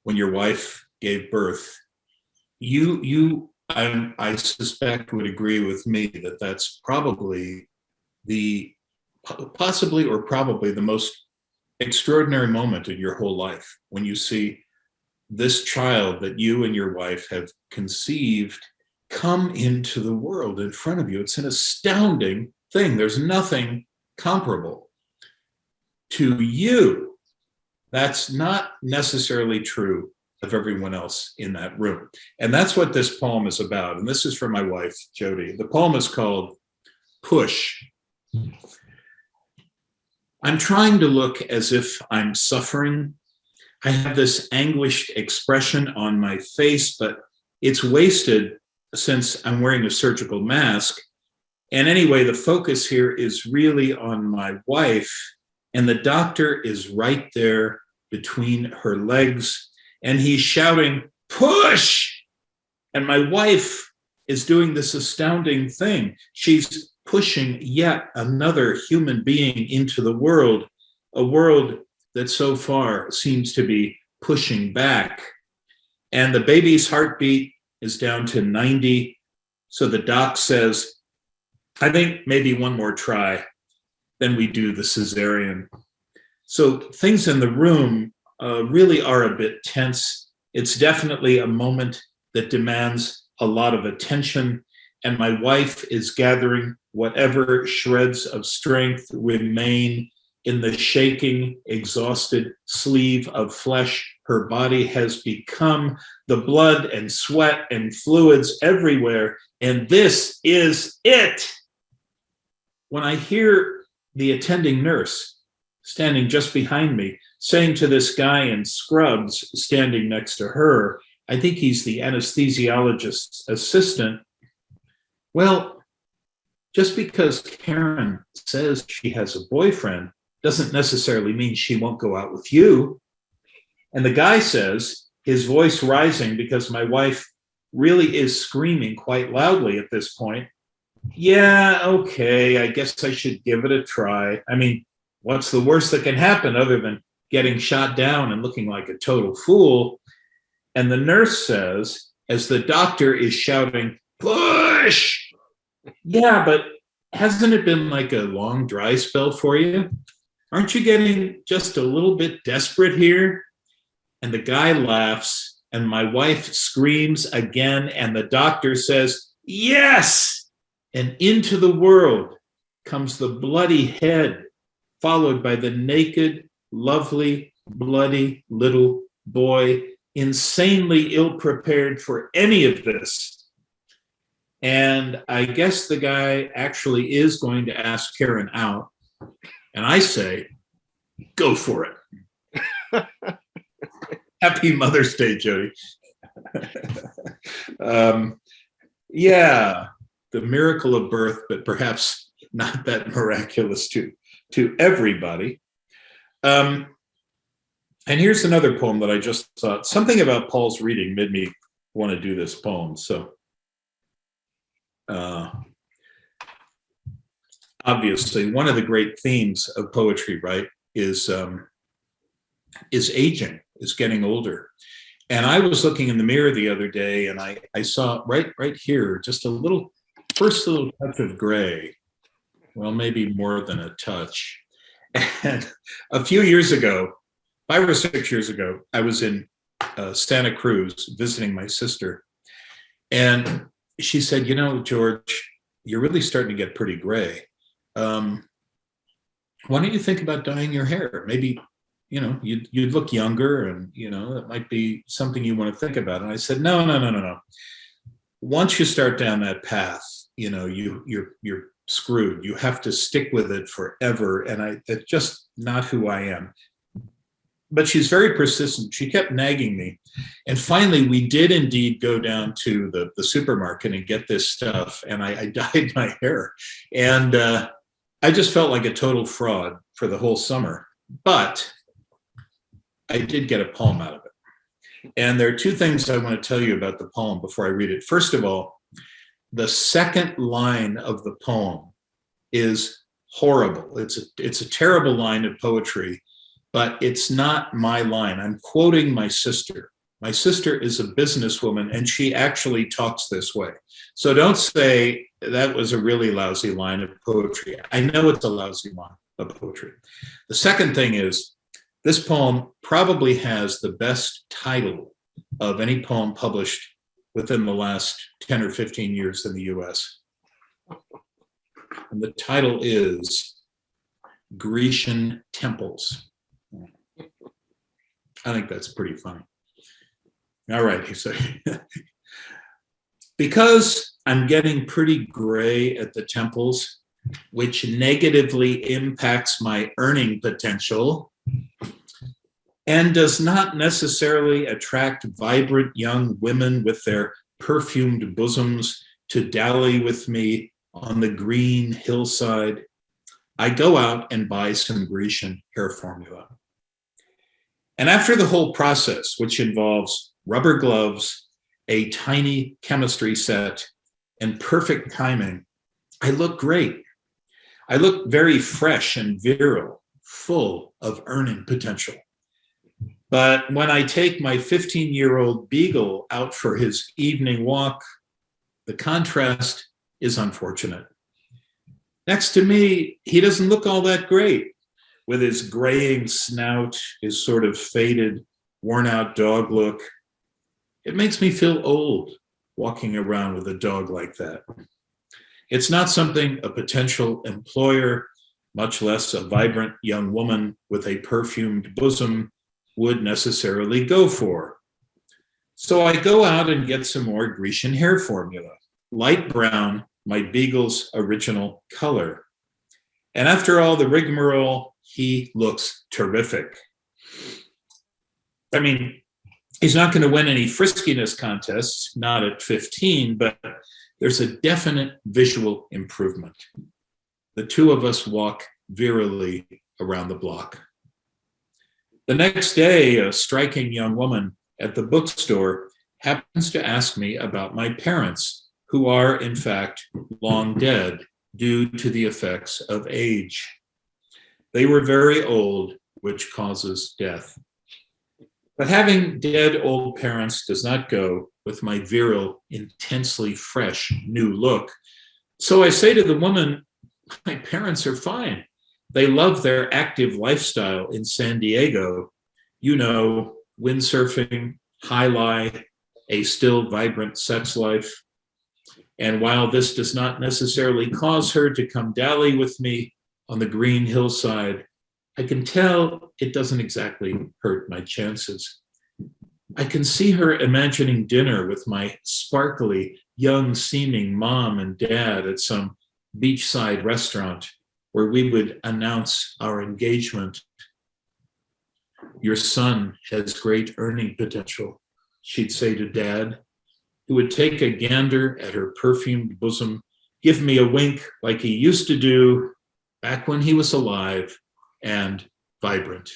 when your wife gave birth, I suspect would agree with me that that's probably possibly the most extraordinary moment in your whole life, when you see this child that you and your wife have conceived come into the world in front of you. It's an astounding thing. There's nothing comparable to you. That's not necessarily true of everyone else in that room. And that's what this poem is about. And this is for my wife, Jody. The poem is called Push. I'm trying to look as if I'm suffering. I have this anguished expression on my face, but it's wasted since I'm wearing a surgical mask. And anyway, the focus here is really on my wife, and the doctor is right there between her legs, and he's shouting, "Push!" And my wife is doing this astounding thing. She's pushing yet another human being into the world, a world that so far seems to be pushing back. And the baby's heartbeat is down to 90. So the doc says, I think maybe one more try, then we do the cesarean. So things in the room really are a bit tense. It's definitely a moment that demands a lot of attention, and my wife is gathering whatever shreds of strength remain in the shaking, exhausted sleeve of flesh her body has become, the blood and sweat and fluids everywhere, and this is it. When I hear the attending nurse standing just behind me saying to this guy in scrubs standing next to her, I think he's the anesthesiologist's assistant, well, just because Karen says she has a boyfriend doesn't necessarily mean she won't go out with you. And the guy says, his voice rising because my wife really is screaming quite loudly at this point, yeah, okay, I guess I should give it a try. I mean, what's the worst that can happen other than getting shot down and looking like a total fool? And the nurse says, as the doctor is shouting, push! Yeah, but hasn't it been like a long dry spell for you? Aren't you getting just a little bit desperate here? And the guy laughs, and my wife screams again, and the doctor says, yes! And into the world comes the bloody head, followed by the naked, lovely, bloody little boy, insanely ill-prepared for any of this. And I guess the guy actually is going to ask Karen out. And I say, go for it. Happy Mother's Day, Jody. Yeah, the miracle of birth, but perhaps not that miraculous to everybody. And here's another poem that I just thought, something about Paul's reading made me want to do this poem. So obviously, one of the great themes of poetry, right, is aging, is getting older. And I was looking in the mirror the other day, and I saw right here just first little touch of gray. Well, maybe more than a touch. And a few years ago, 5 or 6 years ago, I was in Santa Cruz visiting my sister, and she said, you know, George, you're really starting to get pretty gray. Why don't you think about dyeing your hair? Maybe, you know, you'd look younger, and, you know, that might be something you want to think about. And I said, no. once you start down that path, you're screwed. You have to stick with it forever. And it's just not who I am. But she's very persistent. She kept nagging me. And finally, we did indeed go down to the supermarket and get this stuff. And I dyed my hair. And I just felt like a total fraud for the whole summer. But I did get a poem out of it. And there are two things I want to tell you about the poem before I read it. First of all, the second line of the poem is horrible. It's a terrible line of poetry, but it's not my line. I'm quoting my sister. My sister is a businesswoman, and she actually talks this way. So don't say that was a really lousy line of poetry. I know it's a lousy line of poetry. The second thing is, this poem probably has the best title of any poem published within the last 10 or 15 years in the US. And the title is Grecian Temples. I think that's pretty funny. All right, so because I'm getting pretty gray at the temples, which negatively impacts my earning potential and does not necessarily attract vibrant young women with their perfumed bosoms to dally with me on the green hillside, I go out and buy some Grecian hair formula. And after the whole process, which involves rubber gloves, a tiny chemistry set, and perfect timing, I look great. I look very fresh and virile, full of earning potential. But when I take my 15-year-old beagle out for his evening walk, the contrast is unfortunate. Next to me, he doesn't look all that great, with his graying snout, his sort of faded, worn-out dog look. It makes me feel old walking around with a dog like that. It's not something a potential employer, much less a vibrant young woman with a perfumed bosom, would necessarily go for. So I go out and get some more Grecian hair formula, light brown, my beagle's original color. And after all the rigmarole, he looks terrific. I mean, he's not going to win any friskiness contests, not at 15, but there's a definite visual improvement. The two of us walk virilely around the block. The next day, a striking young woman at the bookstore happens to ask me about my parents, who are, in fact, long dead due to the effects of age. They were very old, which causes death. But having dead old parents does not go with my virile, intensely fresh new look. So I say to the woman, my parents are fine. They love their active lifestyle in San Diego, windsurfing, high life, a still vibrant sex life. And while this does not necessarily cause her to come dally with me on the green hillside, I can tell it doesn't exactly hurt my chances. I can see her imagining dinner with my sparkly, young-seeming mom and dad at some beachside restaurant where we would announce our engagement. Your son has great earning potential, she'd say to Dad, who would take a gander at her perfumed bosom, give me a wink like he used to do back when he was alive and vibrant.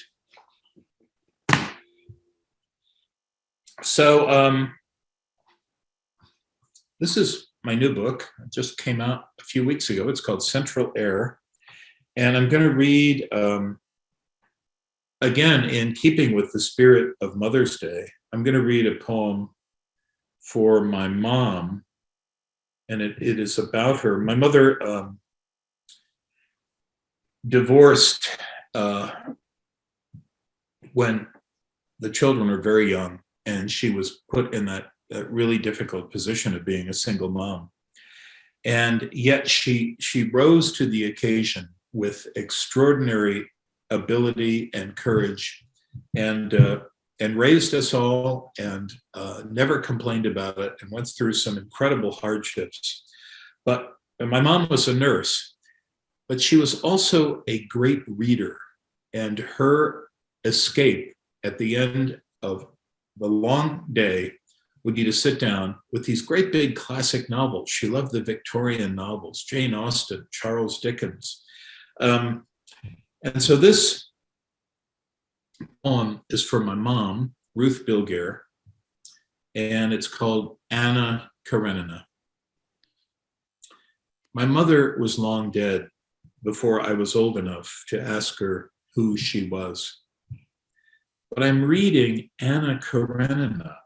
So this is my new book. It just came out a few weeks ago. It's called Central Air. And I'm going to read, again, in keeping with the spirit of Mother's Day, I'm going to read a poem for my mom. And it is about her. My mother divorced when the children were very young, and she was put in that really difficult position of being a single mom. And yet she rose to the occasion with extraordinary ability and courage. And and raised us all and never complained about it, and went through some incredible hardships. But my mom was a nurse, but she was also a great reader, and her escape at the end of the long day would be to sit down with these great big classic novels. She loved the Victorian novels, Jane Austen, Charles Dickens. And so this poem is from my mom, Ruth Bilger, and it's called Anna Karenina. My mother was long dead before I was old enough to ask her who she was. But I'm reading Anna Karenina,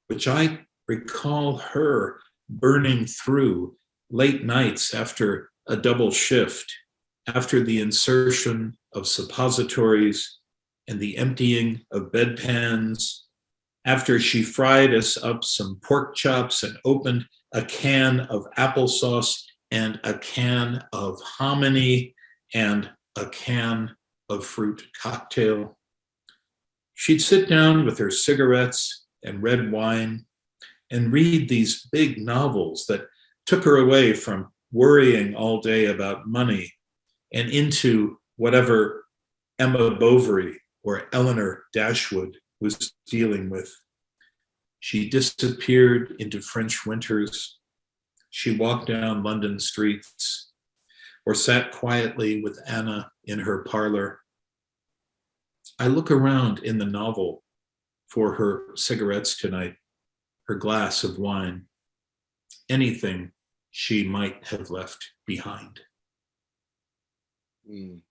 which I recall her burning through late nights after a double shift, after the insertion of suppositories and the emptying of bedpans, after she fried us up some pork chops and opened a can of applesauce and a can of hominy and a can of fruit cocktail. She'd sit down with her cigarettes and red wine and read these big novels that took her away from worrying all day about money and into whatever Emma Bovary or Eleanor Dashwood was dealing with. She disappeared into French winters. She walked down London streets or sat quietly with Anna in her parlor. I look around in the novel for her cigarettes tonight, her glass of wine, anything she might have left behind. Mm.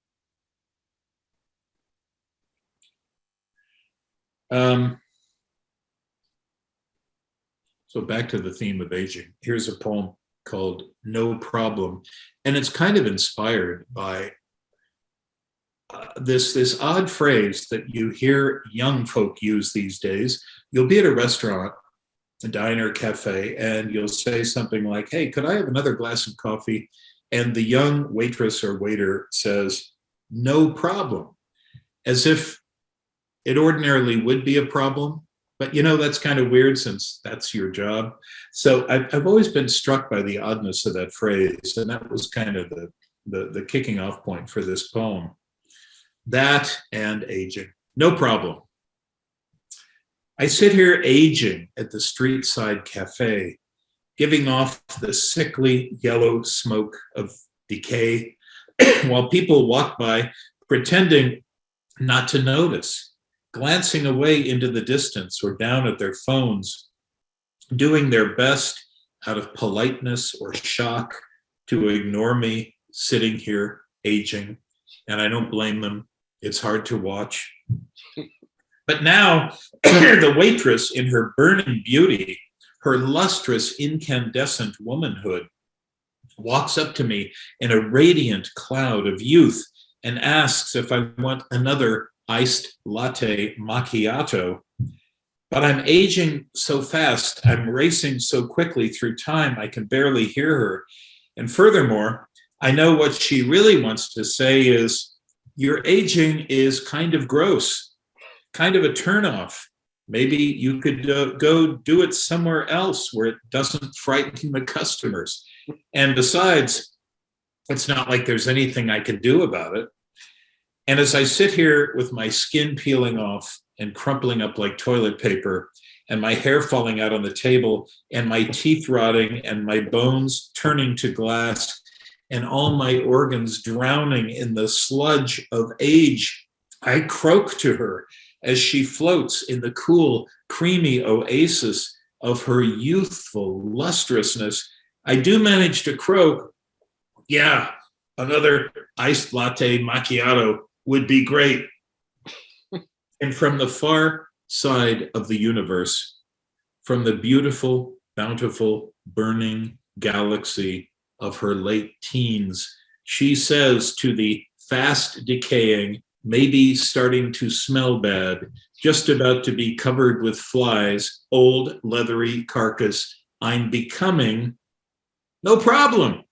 So back to the theme of aging. Here's a poem called No Problem, and it's kind of inspired by this odd phrase that you hear young folk use these days. You'll be at a restaurant, a diner, cafe, and you'll say something like, "Hey, could I have another glass of coffee?" And the young waitress or waiter says, "No problem," as if it ordinarily would be a problem. But that's kind of weird since that's your job. So I've always been struck by the oddness of that phrase, and that was kind of the kicking off point for this poem. That and aging. No problem. I sit here aging at the street side cafe, giving off the sickly yellow smoke of decay, while people walk by pretending not to notice, glancing away into the distance or down at their phones, doing their best out of politeness or shock to ignore me sitting here aging. And I don't blame them. It's hard to watch. But now the waitress in her burning beauty, her lustrous incandescent womanhood, walks up to me in a radiant cloud of youth and asks if I want another iced latte macchiato. But I'm aging so fast, I'm racing so quickly through time, I can barely hear her. And furthermore, I know what she really wants to say is, "Your aging is kind of gross, kind of a turnoff. Maybe you could go do it somewhere else where it doesn't frighten the customers. And besides, it's not like there's anything I can do about it." And as I sit here with my skin peeling off and crumpling up like toilet paper, and my hair falling out on the table, and my teeth rotting, and my bones turning to glass, and all my organs drowning in the sludge of age, I croak to her as she floats in the cool, creamy oasis of her youthful lustrousness. I do manage to croak, "Yeah, another iced latte macchiato would be great." And from the far side of the universe, from the beautiful, bountiful, burning galaxy of her late teens, she says to the fast decaying, maybe starting to smell bad, just about to be covered with flies, old leathery carcass, "I'm becoming no problem."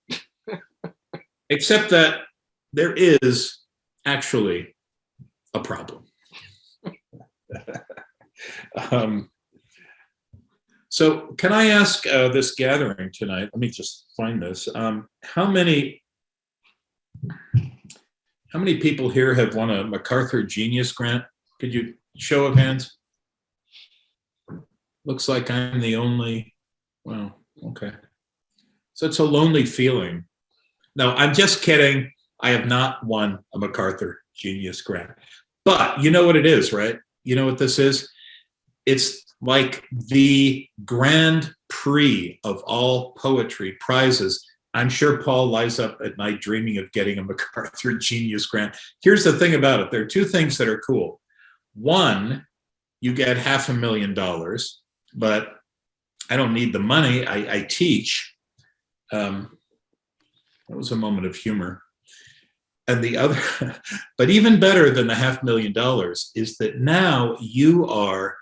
Except that there is actually a problem. Um, so can I ask this gathering tonight, let me just find this, how many people here have won a MacArthur Genius Grant? Could you show of hands? Looks like I'm the only, well, okay. So it's a lonely feeling. No, I'm just kidding. I have not won a MacArthur Genius Grant. But you know what it is, right? You know what this is? It's like the Grand Prix of all poetry prizes. I'm sure Paul lies up at night dreaming of getting a MacArthur Genius Grant. Here's the thing about it. There are two things that are cool. One, you get $500,000, but I don't need the money. I teach. That was a moment of humor. And the other, but even better than the $500,000 is that now you are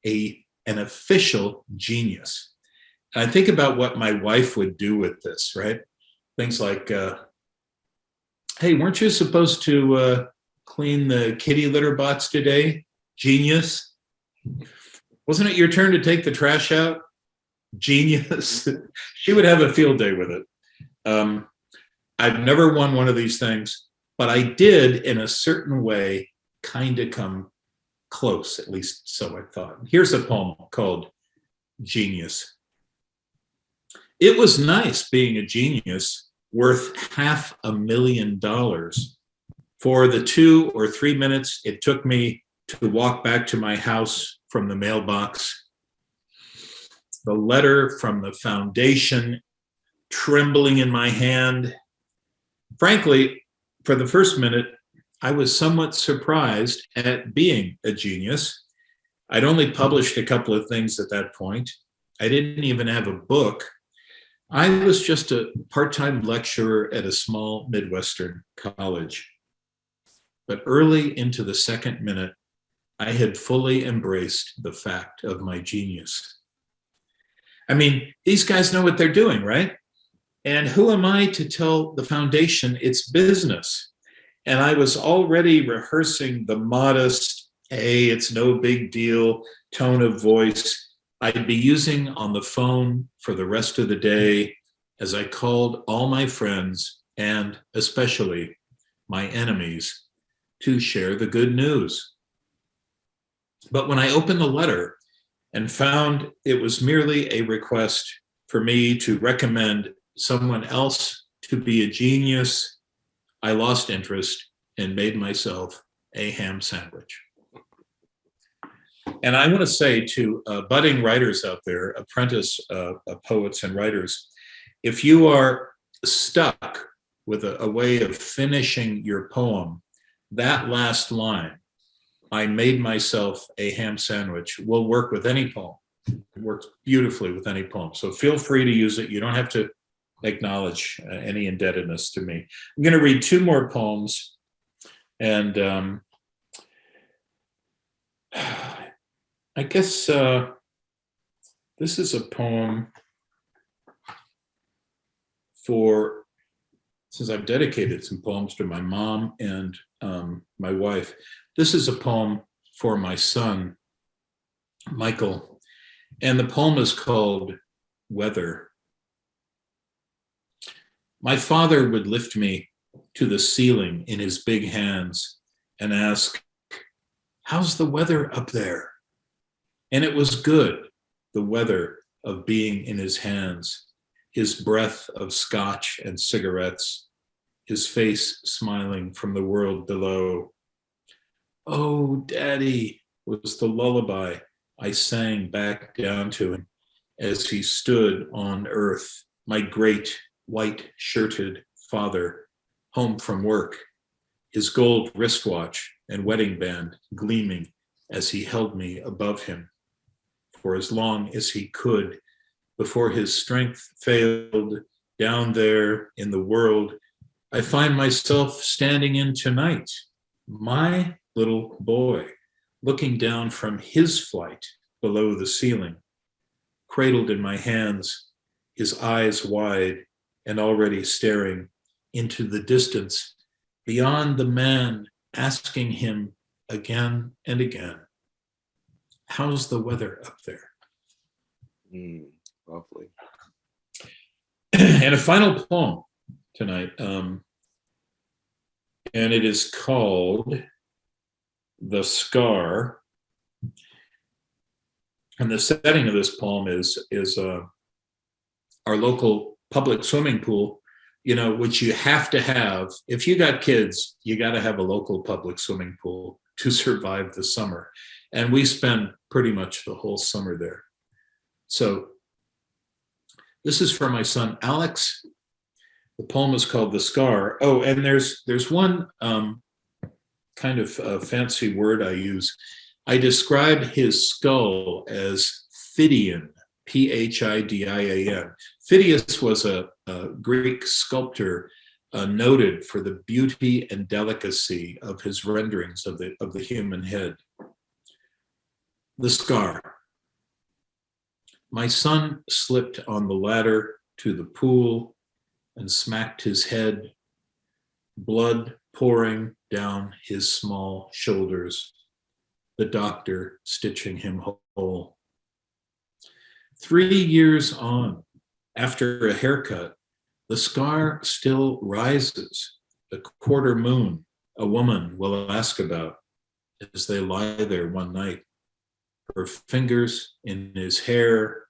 an official genius. And I think about what my wife would do with this, right? Things like, hey, weren't you supposed to clean the kitty litter box today? Genius. Wasn't it your turn to take the trash out? Genius. She would have a field day with it. I've never won one of these things, but I did, in a certain way, kind of come close, at least so I thought. Here's a poem called Genius. It was nice being a genius worth $500,000 for the 2 or 3 minutes it took me to walk back to my house from the mailbox. The letter from the foundation trembling in my hand. Frankly, for the first minute, I was somewhat surprised at being a genius. I'd only published a couple of things at that point. I didn't even have a book. I was just a part-time lecturer at a small Midwestern college. But early into the second minute, I had fully embraced the fact of my genius. I mean, these guys know what they're doing, right? And who am I to tell the foundation its business? And I was already rehearsing the modest, hey, it's no big deal tone of voice I'd be using on the phone for the rest of the day as I called all my friends and especially my enemies to share the good news. But when I opened the letter and found it was merely a request for me to recommend someone else to be a genius, I lost interest and made myself a ham sandwich. And I want to say to budding writers out there, apprentice poets and writers, if you are stuck with a way of finishing your poem, that last line, I made myself a ham sandwich, will work with any poem. It works beautifully with any poem. So feel free to use it. You don't have to acknowledge any indebtedness to me. I'm going to read 2 more poems. And I guess this is a poem for, since I've dedicated some poems to my mom and my wife, this is a poem for my son, Michael. And the poem is called Weather. My father would lift me to the ceiling in his big hands and ask, how's the weather up there? And it was good, the weather of being in his hands, his breath of scotch and cigarettes, his face smiling from the world below. Oh, Daddy, was the lullaby I sang back down to him as he stood on earth, my great white-shirted father, home from work, his gold wristwatch and wedding band gleaming as he held me above him for as long as he could before his strength failed down there in the world. I find myself standing in tonight, my little boy, looking down from his flight below the ceiling, cradled in my hands, his eyes wide and already staring into the distance beyond the man, asking him again and again, how's the weather up there? Lovely. And a final poem tonight, and it is called The Scar. And the setting of this poem is our local public swimming pool, which you have to have. If you got kids, you got to have a local public swimming pool to survive the summer. And we spend pretty much the whole summer there. So this is for my son, Alex. The poem is called The Scar. Oh, and there's one kind of fancy word I use. I describe his skull as Phidian, Phidian. Phidias was a Greek sculptor noted for the beauty and delicacy of his renderings of the human head. The Scar. My son slipped on the ladder to the pool and smacked his head, blood pouring down his small shoulders, the doctor stitching him whole. 3 years on, after a haircut, the scar still rises. The quarter moon a woman will ask about as they lie there one night. Her fingers in his hair,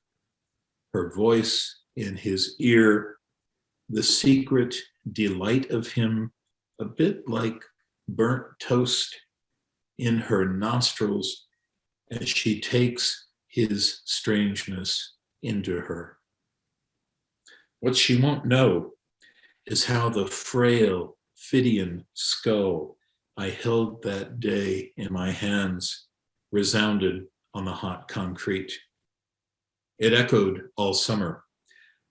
her voice in his ear, the secret delight of him, a bit like burnt toast in her nostrils as she takes his strangeness into her. What she won't know is how the frail Phidian skull I held that day in my hands resounded on the hot concrete. It echoed all summer,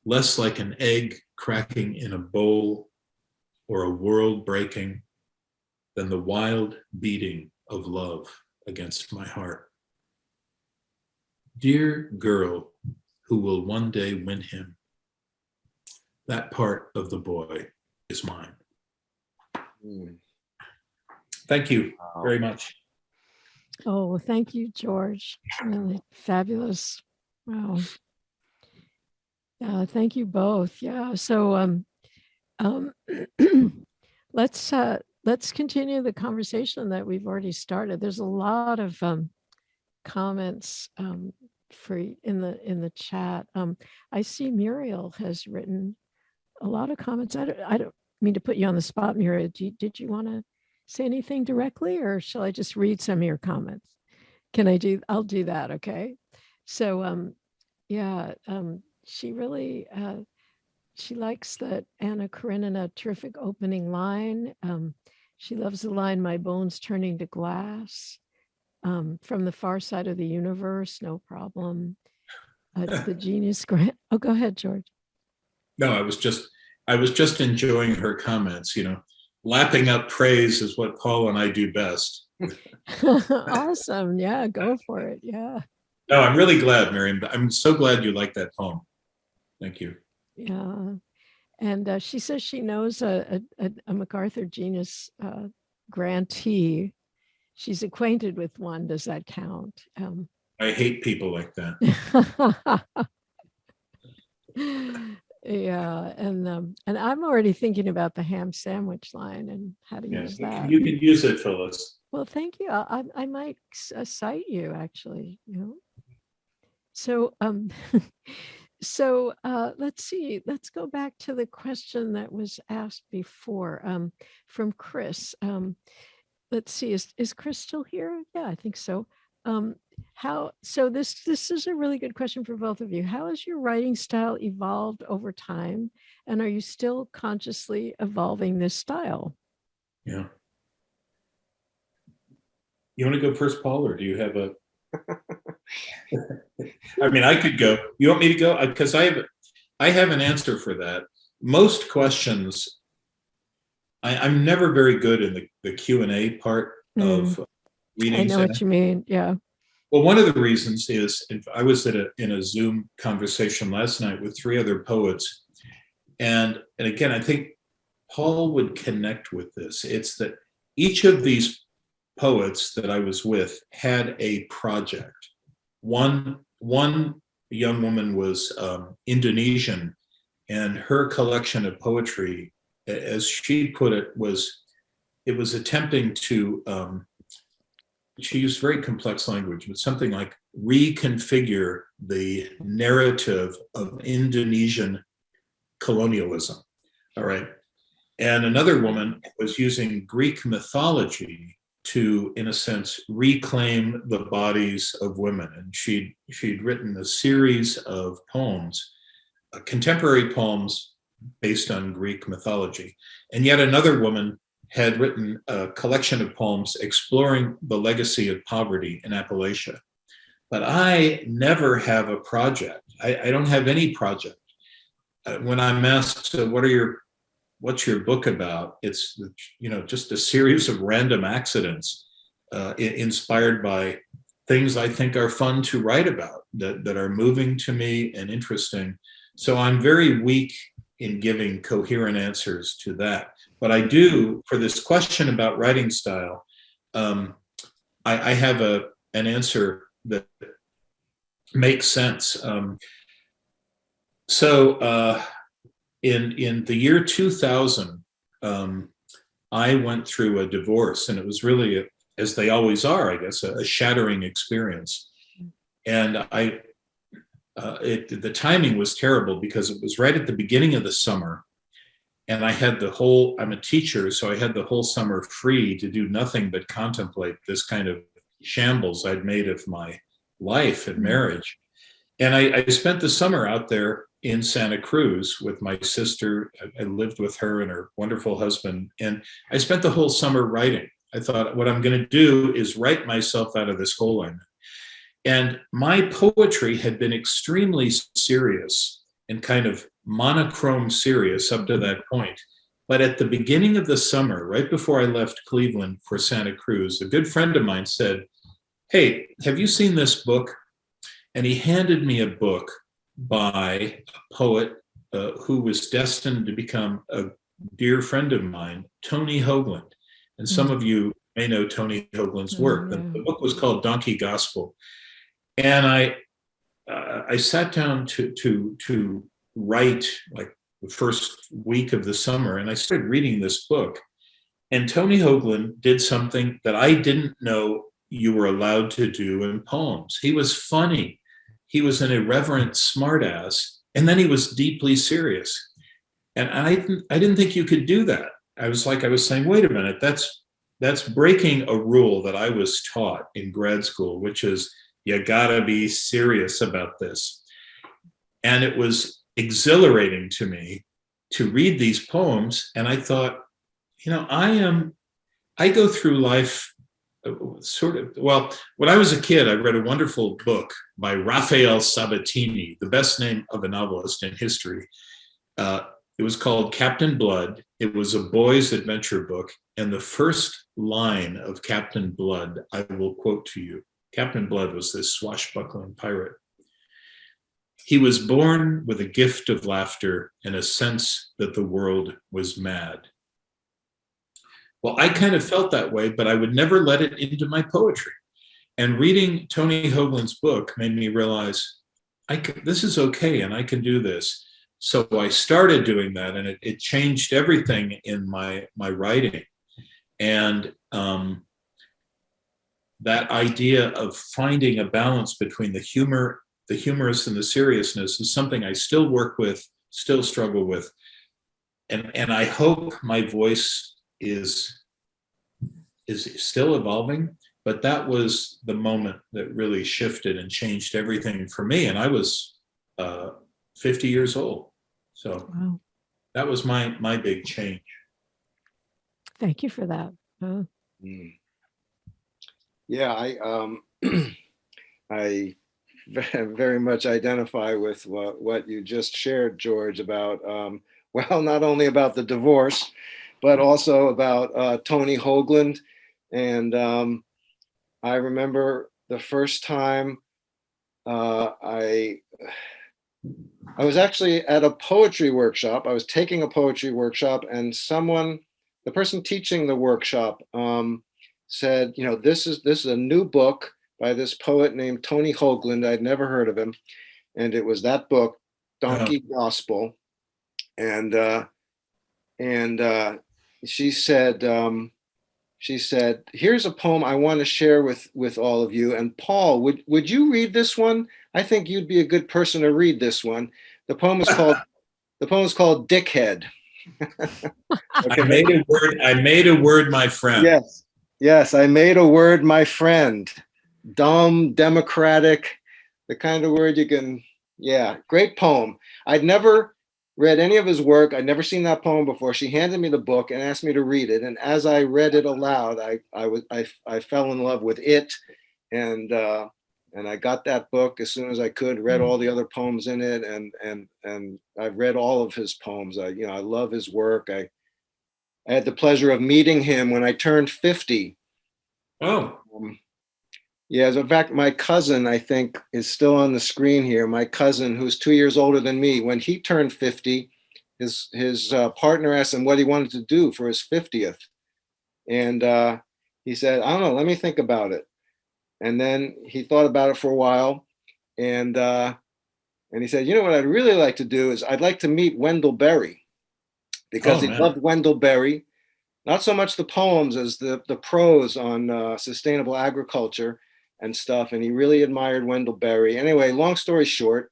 less like an egg cracking in a bowl or a world breaking than the wild beating of love against my heart. Dear girl who will one day win him, that part of the boy is mine. Thank you very much. Oh, thank you, George. Really fabulous. Wow. Thank you both. Yeah. So let's continue the conversation that we've already started. There's a lot of comments for in the chat. I see Muriel has written a lot of comments. I don't mean to put you on the spot, Muriel. Did you want to say anything directly, or shall I just read some of your comments? I'll do that. Okay. So she really she likes that Anna Karenina terrific opening line. She loves the line, "My bones turning to glass." From the far side of the universe, no problem. The genius grant. Oh, go ahead, George. No, I was just enjoying her comments. Lapping up praise is what Paul and I do best. Awesome. Yeah, go for it. Yeah. No, I'm really glad, Miriam. I'm so glad you like that poem. Thank you. Yeah. And she says she knows a MacArthur Genius grantee. She's acquainted with one. Does that count? I hate people like that. Yeah, and I'm already thinking about the ham sandwich line and how to use that. You can use it, Phyllis. Well, thank you. I might cite you actually. So let's see. Let's go back to the question that was asked before from Chris. Let's see. Is Chris still here? Yeah, I think so. This is a really good question for both of you. How has your writing style evolved over time, and are you still consciously evolving this style? Yeah. You want to go first, Paul, or do you have a? I mean, I could go. You want me to go? Because I have an answer for that. Most questions, I'm never very good in the Q&A part of readings. I know what you mean. Yeah. Well, one of the reasons is I was in a Zoom conversation last night with 3 other poets. And again, I think Paul would connect with this. It's that each of these poets that I was with had a project. one young woman was Indonesian, and her collection of poetry, as she put it, was attempting to, she used very complex language, but something like reconfigure the narrative of Indonesian colonialism. All right. And another woman was using Greek mythology to, in a sense, reclaim the bodies of women. And she'd written a series of poems, contemporary poems based on Greek mythology. And yet another woman had written a collection of poems exploring the legacy of poverty in Appalachia. But I never have a project. I don't have any project. When I'm asked, what's your book about? It's, just a series of random accidents inspired by things I think are fun to write about, that are moving to me and interesting. So I'm very weak in giving coherent answers to that. But I do, for this question about writing style, I have an answer that makes sense. In the year 2000, I went through a divorce, and it was really, as they always are, I guess, a shattering experience. And the timing was terrible because it was right at the beginning of the summer. And I had I'm a teacher, so I had the whole summer free to do nothing but contemplate this kind of shambles I'd made of my life and marriage. And I spent the summer out there in Santa Cruz with my sister. I lived with her and her wonderful husband. And I spent the whole summer writing. I thought, what I'm going to do is write myself out of this hole I'm in. And my poetry had been extremely serious and kind of monochrome serious up to that point. But at the beginning of the summer, right before I left Cleveland for Santa Cruz, a good friend of mine said, "Hey, have you seen this book?" And he handed me a book by a poet who was destined to become a dear friend of mine, Tony Hoagland. And some of you may know Tony Hoagland's work. The book was called Donkey Gospel. And I sat down to write like the first week of the summer, and I started reading this book. And Tony Hoagland did something that I didn't know you were allowed to do in poems. He was funny. He was an irreverent smartass, and then he was deeply serious. And I didn't think you could do that. I was saying, wait a minute, that's breaking a rule that I was taught in grad school, which is you gotta be serious about this. And it was exhilarating to me to read these poems. And I thought, I go through life when I was a kid, I read a wonderful book by Raphael Sabatini, the best name of a novelist in history. It was called Captain Blood. It was a boy's adventure book. And the first line of Captain Blood, I will quote to you. Captain Blood was this swashbuckling pirate. He was born with a gift of laughter and a sense that the world was mad. Well, I kind of felt that way, but I would never let it into my poetry. And reading Tony Hoagland's book made me realize this is okay, and I can do this. So I started doing that, and it changed everything in my writing. And that idea of finding a balance between the humorous and the seriousness is something I still work with, still struggle with. And I hope my voice is still evolving, but that was the moment that really shifted and changed everything for me. And I was 50 years old. So wow. That was my big change. Thank you for that. Yeah, I very much identify with what you just shared, George, about, not only about the divorce, but also about Tony Hoagland. And I remember the first time I was actually at a poetry workshop. I was taking a poetry workshop, and the person teaching the workshop said, this is a new book by this poet named Tony Hoagland. I'd never heard of him. And it was that book, Donkey Gospel. And she said, here's a poem I want to share with all of you. And Paul, would you read this one? I think you'd be a good person to read this one. The poem is called Dickhead. Okay. I made a word, my friend. Yes, I made a word, my friend. Dumb, democratic, the kind of word you can, great poem. I'd never read any of his work. I'd never seen that poem before. She handed me the book and asked me to read it. And as I read it aloud, I fell in love with it. And I got that book as soon as I could, read all the other poems in it. And I've read all of his poems. I love his work. I had the pleasure of meeting him when I turned 50. Oh. As in fact, my cousin, I think, is still on the screen here. My cousin, who's 2 years older than me, when he turned 50, his partner asked him what he wanted to do for his 50th. And he said, I don't know, let me think about it. And then he thought about it for a while. And he said, what I'd really like to do is I'd like to meet Wendell Berry, because he loved Wendell Berry. Not so much the poems as the prose on sustainable agriculture and stuff. And he really admired Wendell Berry. Anyway, long story short,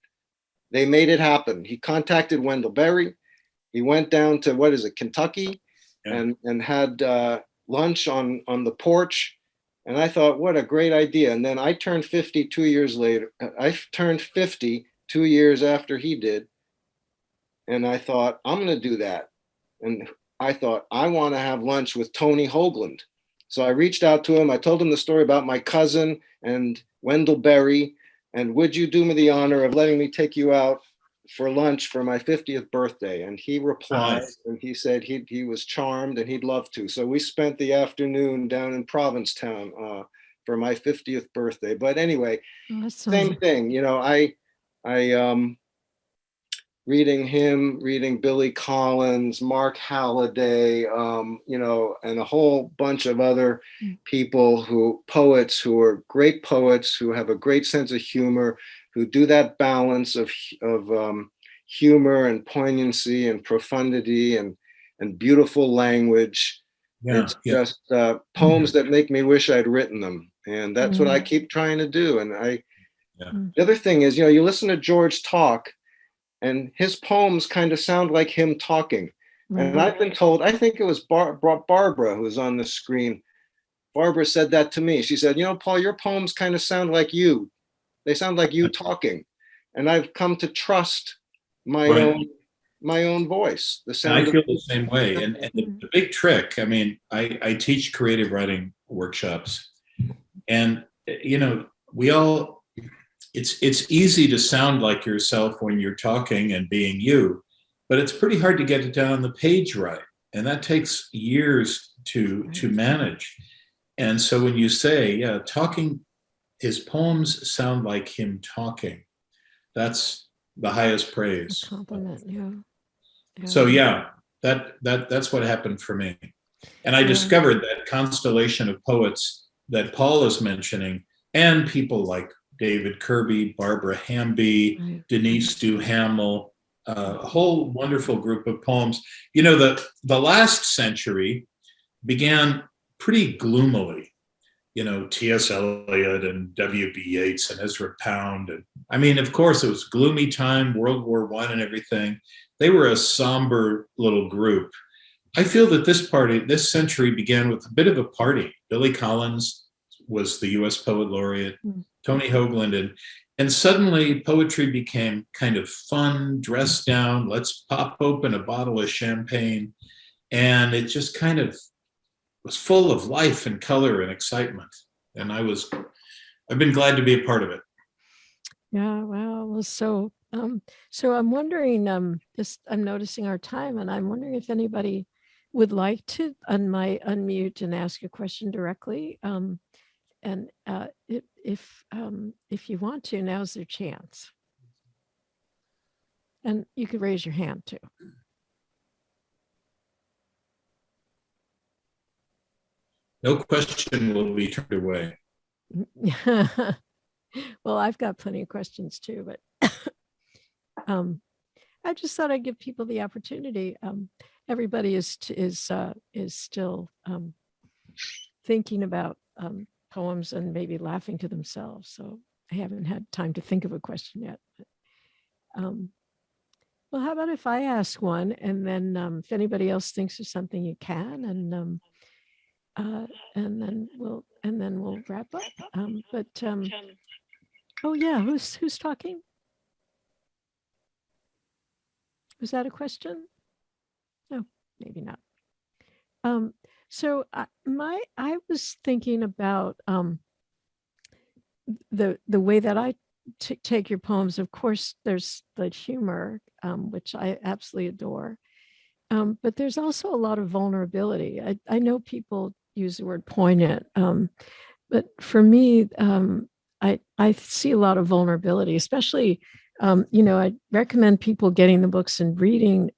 they made it happen. He contacted Wendell Berry. He went down to, Kentucky, and had lunch on the porch. And I thought, what a great idea. And then I turned 50 2 years later. I turned 50 2 years after he did. And I thought, I'm going to do that. And I thought, I want to have lunch with Tony Hoagland. So I reached out to him. I told him the story about my cousin and Wendell Berry. And would you do me the honor of letting me take you out for lunch for my 50th birthday? And he replied, and he said he was charmed and he'd love to. So we spent the afternoon down in Provincetown for my 50th birthday. But anyway, same thing. Reading Billy Collins, Mark Halliday, and a whole bunch of other people poets who are great poets, who have a great sense of humor, who do that balance of humor and poignancy and profundity and beautiful language. It's just poems that make me wish I'd written them. And that's what I keep trying to do. And the other thing is, you listen to George talk, and his poems kind of sound like him talking. And I've been told, I think it was Barbara who's on the screen. Barbara said that to me. She said, Paul, your poems kind of sound like you. They sound like you talking. And I've come to trust my own voice. I feel the same way. And the big trick, I teach creative writing workshops. And, it's easy to sound like yourself when you're talking and being you, but it's pretty hard to get it down on the page right. And that takes years to manage. And so when you say, talking, his poems sound like him talking, that's the highest praise. A compliment, yeah. So that's what happened for me. And I discovered that constellation of poets that Paul is mentioning, and people like David Kirby, Barbara Hamby, Denise Duhamel, a whole wonderful group of poems. The last century began pretty gloomily. T.S. Eliot and W.B. Yeats and Ezra Pound. And of course, it was gloomy time, World War I and everything. They were a somber little group. I feel that this century began with a bit of a party. Billy Collins was the U.S. Poet Laureate, Tony Hoagland, and suddenly poetry became kind of fun, dressed down, let's pop open a bottle of champagne. And it just kind of was full of life and color and excitement. And I've been glad to be a part of it. Yeah, wow. Well, so I'm wondering, I'm noticing our time, and I'm wondering if anybody would like to unmute and ask a question directly. And if you want to, now's their chance. And you could raise your hand too. No question will be turned away. Well, I've got plenty of questions too, but I just thought I'd give people the opportunity. Everybody is still thinking about poems and maybe laughing to themselves. So I haven't had time to think of a question yet. But, well, how about if I ask one, and then if anybody else thinks of something, you can, and then we'll wrap up. Oh yeah, who's talking? Was that a question? No, maybe not. So I was thinking about the way that I take your poems. Of course, there's the humor, which I absolutely adore, but there's also a lot of vulnerability. I know people use the word poignant, but for me, I see a lot of vulnerability, especially, I recommend people getting the books and reading,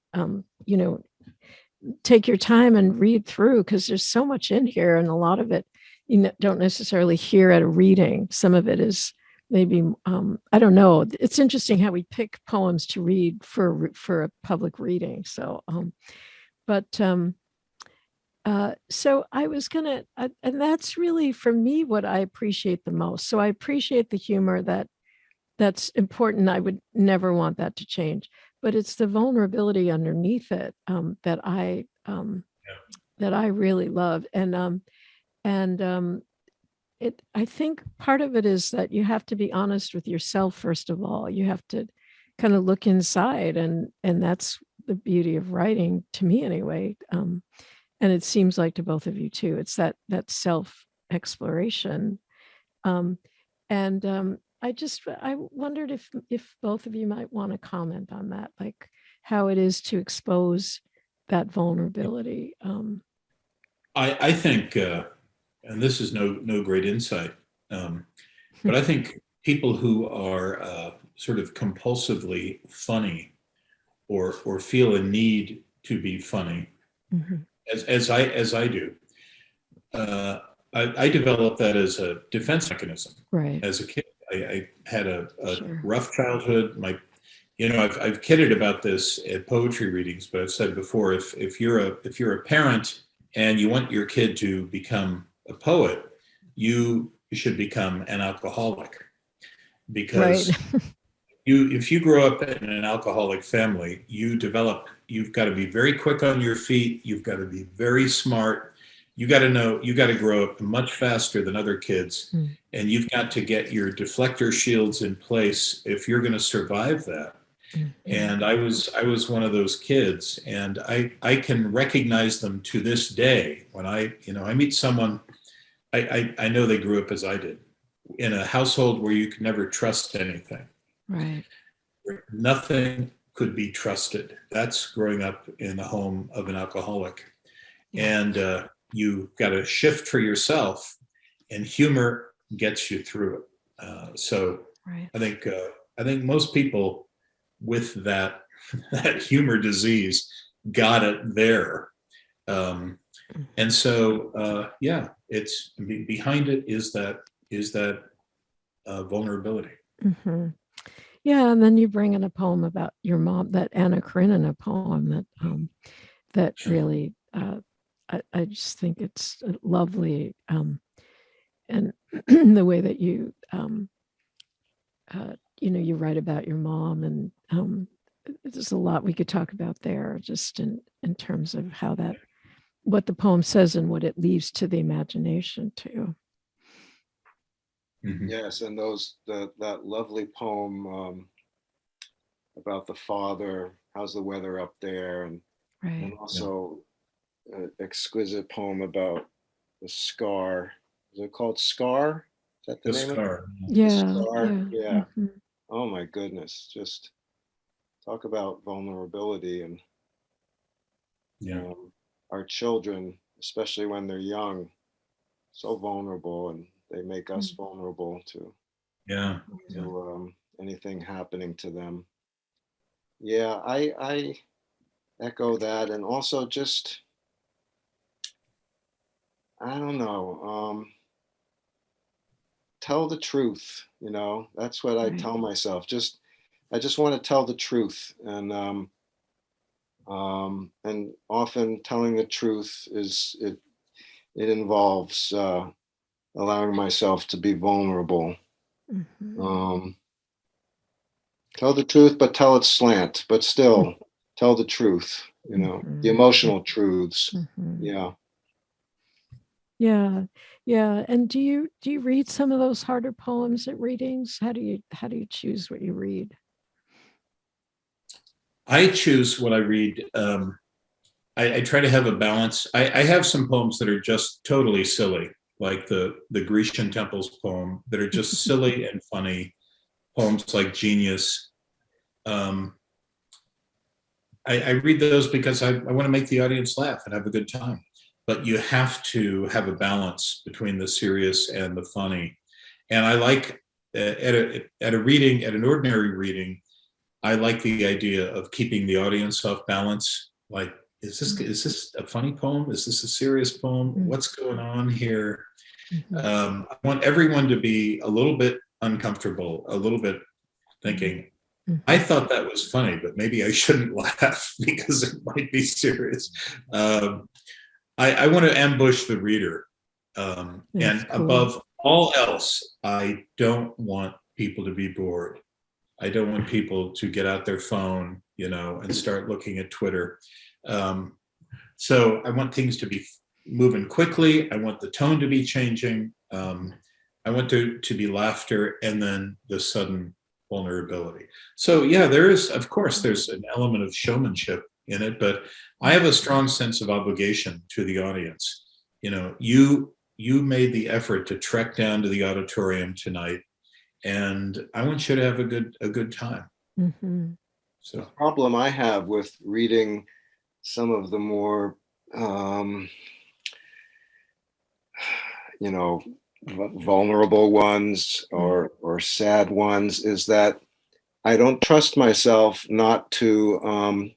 take your time and read through, because there's so much in here, and a lot of it you don't necessarily hear at a reading. Some of it is maybe, I don't know. It's interesting how we pick poems to read for a public reading. So, so I was gonna, and that's really for me what I appreciate the most. So I appreciate the humor that's important. I would never want that to change, but it's the vulnerability underneath it that I really love. And I think part of it is that you have to be honest with yourself. First of all, you have to kind of look inside, and that's the beauty of writing, to me anyway. And it seems like to both of you too. It's that self exploration. And I wondered if both of you might want to comment on that, like how it is to expose that vulnerability. I think, and this is no great insight, but I think people who are sort of compulsively funny, or feel a need to be funny, Mm-hmm. as I do, I developed that as a defense mechanism. Right. As a kid, I had a Sure. rough childhood. I've kidded about this at poetry readings, but I've said before, if you're a parent and you want your kid to become a poet, you should become an alcoholic, Right. because if you grow up in an alcoholic family, you've got to be very quick on your feet, you've got to be very smart, you got to grow up much faster than other kids, and you've got to get your deflector shields in place if you're going to survive that. And I was one of those kids, and I can recognize them to this day. When I meet someone, I know they grew up as I did, in a household where you can never trust anything. Right. Nothing could be trusted. That's growing up in the home of an alcoholic. Yeah. And you got to shift for yourself, and humor gets you through it. So Right. I think most people with that humor disease got it there. And so it's behind it is that vulnerability. Mm-hmm. Yeah, and then you bring in a poem about your mom, that Anna Karenina poem that really, I just think it's lovely, and the way that you you write about your mom, and there's a lot we could talk about there, just in terms of how what the poem says and what it leaves to the imagination too. Mm-hmm. Yes, and that lovely poem about the father, how's the weather up there, and Right. also an exquisite poem about the scar. Is it called Scar? Is that the The name of it? scar. Yeah. The Scar. Yeah. Yeah. Mm-hmm. Oh my goodness. Just talk about vulnerability, and Yeah. our children, especially when they're young, so vulnerable, and they make us vulnerable to Yeah. anything happening to them. Yeah, I echo that, and also just I don't know. tell the truth. That's what I tell myself. I just want to tell the truth, and often telling the truth it involves allowing myself to be vulnerable. Mhm. Tell the truth, but tell it slant, but still tell the truth, the Mhm. emotional truths. Mhm. Yeah. Yeah, yeah. And do you read some of those harder poems at readings? How do you choose what you read? I choose what I read. I try to have a balance. I have some poems that are just totally silly, like the Grecian temples poem, that are just silly and funny. Poems like Genius. Um, I read those because I want to make the audience laugh and have a good time. But you have to have a balance between the serious and the funny. And I like at a reading, at an ordinary reading, I like the idea of keeping the audience off balance. Like, is this a funny poem? Is this a serious poem? What's going on here? I want everyone to be a little bit uncomfortable, a little bit thinking, I thought that was funny, but maybe I shouldn't laugh because it might be serious. I want to ambush the reader. And Cool. above all else, I don't want people to be bored. I don't want people to get out their phone, and start looking at Twitter. So I want things to be moving quickly. I want the tone to be changing. I want to be laughter and then the sudden vulnerability. So yeah, there's an element of showmanship in it, but I have a strong sense of obligation to the audience. You made the effort to trek down to the auditorium tonight, and I want you to have a good time. Mm-hmm. So the problem I have with reading some of the more vulnerable ones or sad ones is that I don't trust myself not to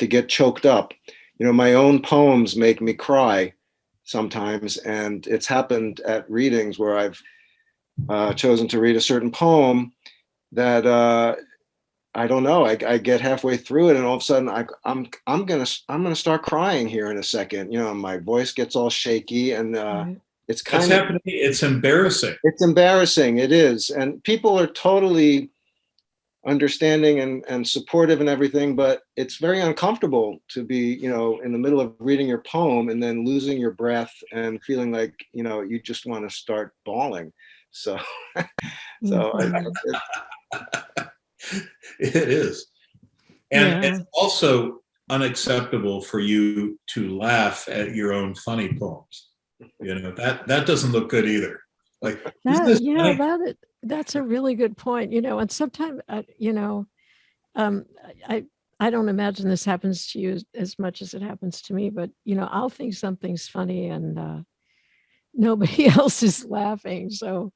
get choked up. My own poems make me cry sometimes, and it's happened at readings where I've chosen to read a certain poem that I don't know. I get halfway through it, and all of a sudden, I'm gonna start crying here in a second. My voice gets all shaky, and it's that's happening. It's embarrassing. It's embarrassing. It is, and people are totally understanding and supportive and everything, but it's very uncomfortable to be, in the middle of reading your poem and then losing your breath and feeling like, you just want to start bawling. So, It is. And it's also unacceptable for you to laugh at your own funny poems. That doesn't look good either. Like that's a really good point. And sometimes I don't imagine this happens to you as much as it happens to me, but I'll think something's funny and nobody else is laughing. So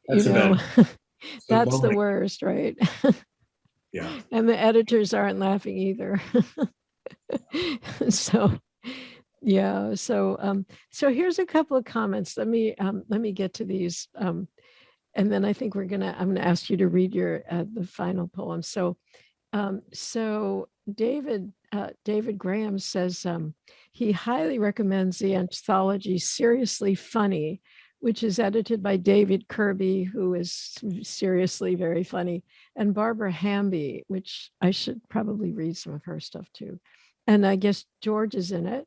that's the worst, right? Yeah. And the editors aren't laughing either. So yeah. So here's a couple of comments. Let me get to these. And then I think I'm gonna ask you to read the final poem. So David Graham says he highly recommends the anthology Seriously Funny, which is edited by David Kirby, who is seriously very funny, and Barbara Hamby, which I should probably read some of her stuff too. And I guess George is in it,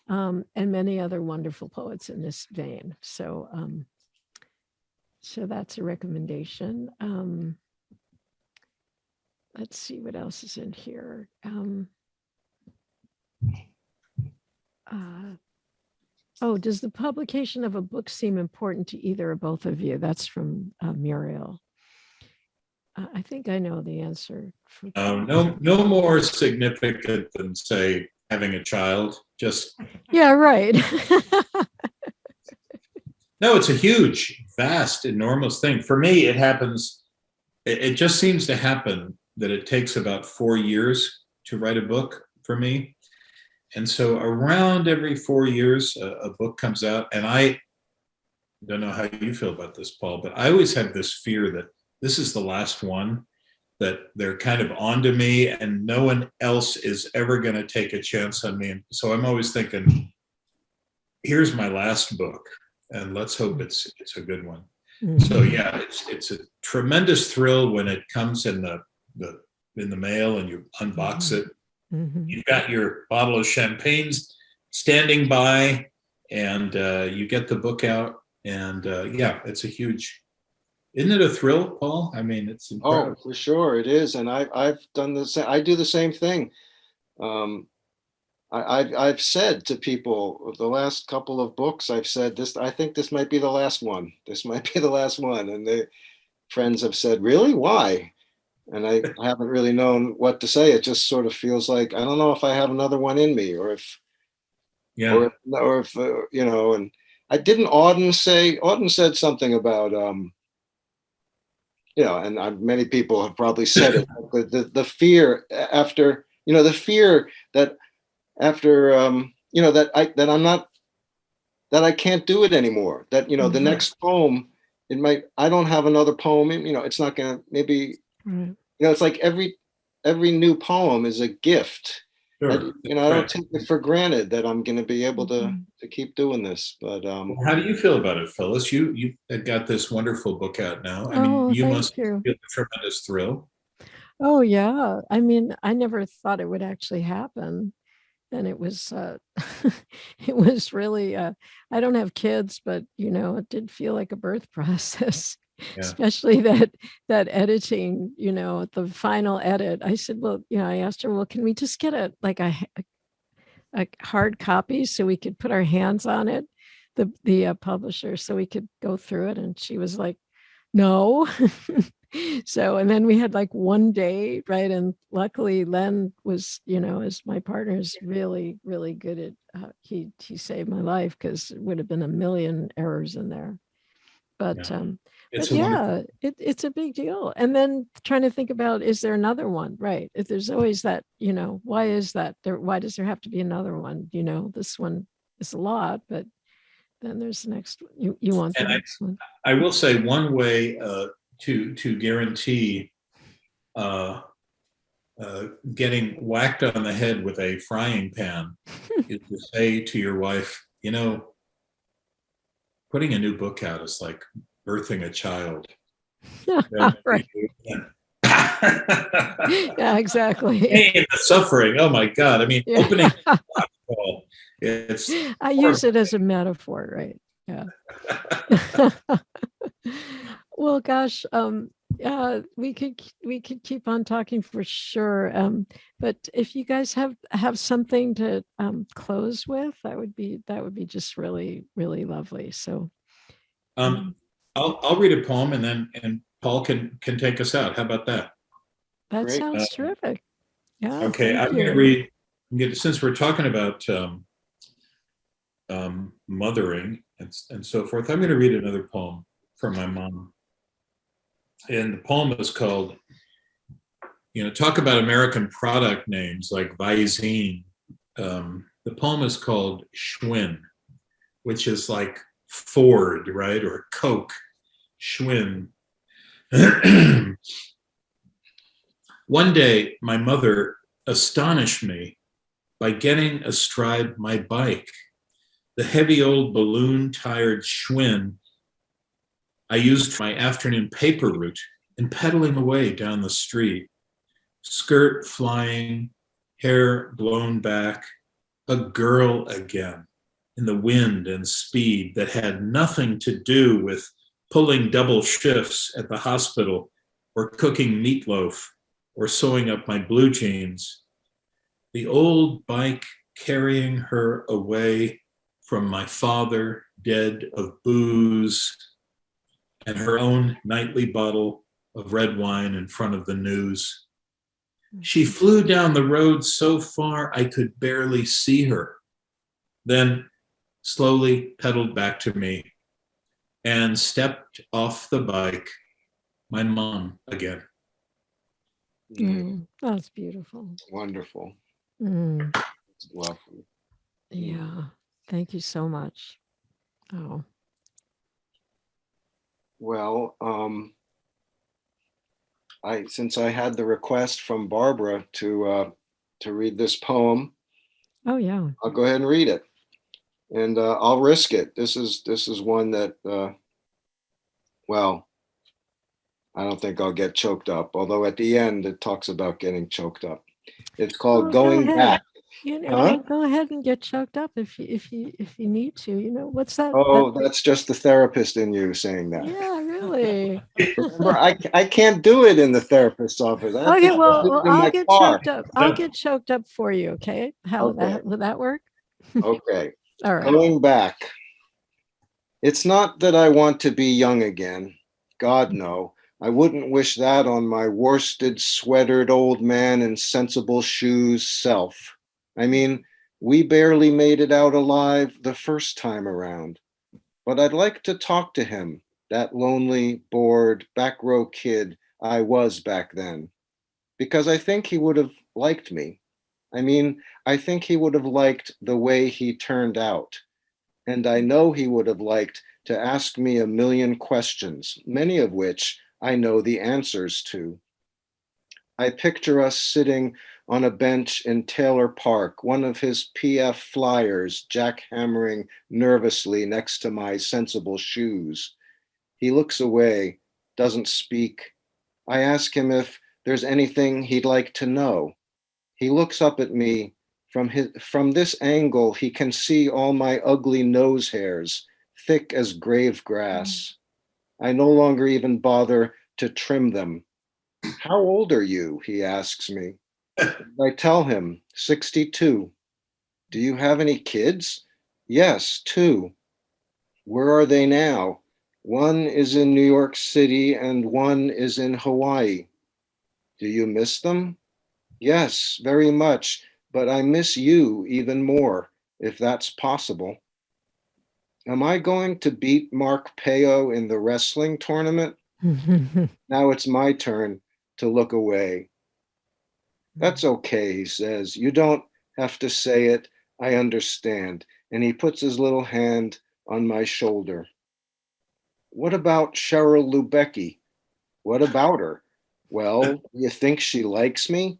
and many other wonderful poets in this vein. So that's a recommendation. Let's see what else is in here. Does the publication of a book seem important to either or both of you? That's from Muriel. I think I know the answer. No more significant than, say, having a child. Just yeah, right. No, it's a huge, vast, enormous thing. For me, it happens. It just seems to happen that it takes about 4 years to write a book for me. And so around every 4 years, a book comes out, and don't know how you feel about this, Paul, but I always have this fear that this is the last one, that they're kind of onto me and no one else is ever going to take a chance on me. And so I'm always thinking, here's my last book, and let's hope it's a good one. So yeah, it's a tremendous thrill when it comes in the mail and you unbox it. You've got your bottle of champagne standing by, and you get the book out, and yeah, it's a huge. Isn't it a thrill, Paul? I mean, it's incredible. Oh, for sure it is, and I've done the same. I do the same thing. I've said to people the last couple of books, I've said this. I think this might be the last one. This might be the last one, and the friends have said, "Really? Why?" And I haven't really known what to say. It just sort of feels like I don't know if I have another one in me, or if, Yeah. or if you know. And I didn't Auden say. Auden said something about you know, and many people have probably said it. The fear after the fear that after that I'm not, that I can't do it anymore. That the next poem, it might, I don't have another poem. It's not gonna, maybe it's like every new poem is a gift. Sure. And, I don't take it for granted that I'm going to be able to keep doing this. But how do you feel about it, Phyllis? You got this wonderful book out now. I mean, you must feel a tremendous thrill. Oh yeah, I mean, I never thought it would actually happen, and it was it was really I don't have kids, but it did feel like a birth process. Especially that editing, the final edit. I said, well, I asked her, well, can we just get a hard copy so we could put our hands on it, the publisher, so we could go through it? And she was like, no. So, and then we had like one day, right? And luckily Len was, as my partner, is really, really good at, he saved my life, because it would have been a million errors in there. But yeah, it's a big deal. And then trying to think about, is there another one? Right. If there's always that, why is that there? Why does there have to be another one? This one is a lot, but then there's the next one. You want the next one. I will say one way to guarantee getting whacked on the head with a frying pan is to say to your wife, putting a new book out is like birthing a child. Right. Yeah, exactly. Pain, the suffering. Oh my God. I mean, opening I use it as a metaphor, right? Yeah. Well, gosh, we could keep on talking for sure. But if you guys have something to close with, that would be just really, really lovely. So I'll read a poem, and Paul can take us out. How about that? That sounds terrific. Yeah. Okay, I'm going to read. Since we're talking about mothering and so forth, I'm going to read another poem from my mom. And the poem is called, talk about American product names like Visine. The poem is called Schwinn, which is like Ford, right? Or Coke. Schwinn. One day, my mother astonished me by getting astride my bike, the heavy old balloon-tired Schwinn I used for my afternoon paper route, and pedaling away down the street, skirt flying, hair blown back, a girl again, in the wind and speed that had nothing to do with pulling double shifts at the hospital or cooking meatloaf or sewing up my blue jeans. The old bike carrying her away from my father, dead of booze, and her own nightly bottle of red wine in front of the news. She flew down the road so far I could barely see her, then slowly pedaled back to me and stepped off the bike, my mom again. That's beautiful. Wonderful. It's lovely. Yeah. Thank you so much. Oh. Well, since I had the request from Barbara to read this poem, Oh, yeah. I'll go ahead and read it, and I'll risk it. This is one that, well, I don't think I'll get choked up. Although at the end it talks about getting choked up. It's called Go Going ahead. Back. Huh? Go ahead and get choked up if you need to. What's that? Oh, that's just the therapist in you saying that. Yeah, really. Remember, I can't do it in the therapist's office. I have Okay, to well, do it in I'll my get car. choked up. I'll get choked up for you. Okay. How Okay. would that work? Okay. All right. Going back. It's not that I want to be young again. God, no. I wouldn't wish that on my worsted, sweatered old man in sensible shoes self. I mean, we barely made it out alive the first time around. But I'd like to talk to him, that lonely, bored, back row kid I was back then, because I think he would have liked me. I mean, I think he would have liked the way he turned out. And I know he would have liked to ask me a million questions, many of which I know the answers to. I picture us sitting on a bench in Taylor Park, one of his PF flyers jackhammering nervously next to my sensible shoes. He looks away, doesn't speak. I ask him if there's anything he'd like to know. He looks up at me. From this angle, he can see all my ugly nose hairs, thick as grave grass. I no longer even bother to trim them. How old are you? He asks me. I tell him, 62. Do you have any kids? Yes, 2. Where are they now? One is in New York City and one is in Hawaii. Do you miss them? Yes, very much, but I miss you even more, if that's possible. Am I going to beat Mark Peo in the wrestling tournament? Now it's my turn to look away. That's okay, he says. You don't have to say it. I understand. And he puts his little hand on my shoulder. What about Cheryl Lubecki? What about her? Well, you think she likes me?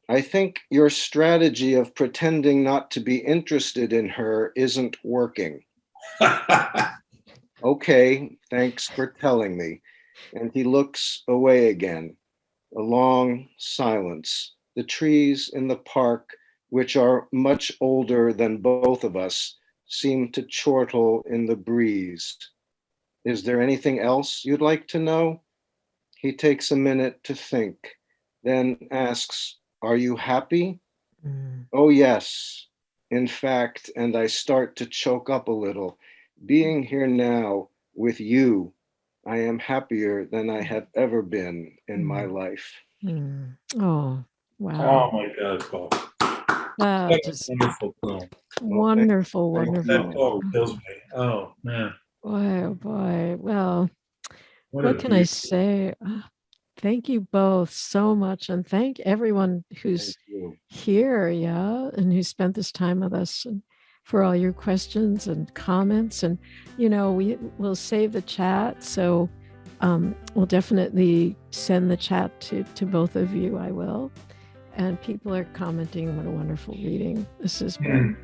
I think your strategy of pretending not to be interested in her isn't working. Okay, thanks for telling me. And he looks away again. A long silence. The trees in the park, which are much older than both of us, seem to chortle in the breeze. Is there anything else you'd like to know? He takes a minute to think, then asks, are you happy? Oh, yes. In fact, and I start to choke up a little. Being here now with you, I am happier than I have ever been in my life. Oh, wow. Oh my God, Paul. Wow, That's just a wonderful poem. wonderful, thank you. That wonderful. poem kills me. Oh man. Boy, oh boy. Well, What a what can I beautiful. say? Thank you both so much. And thank everyone who's Thank you. here, yeah, and who spent this time with us, and for all your questions and comments. And, we will save the chat. So we'll definitely send the chat to both of you. I will. And people are commenting, what a wonderful reading this has been.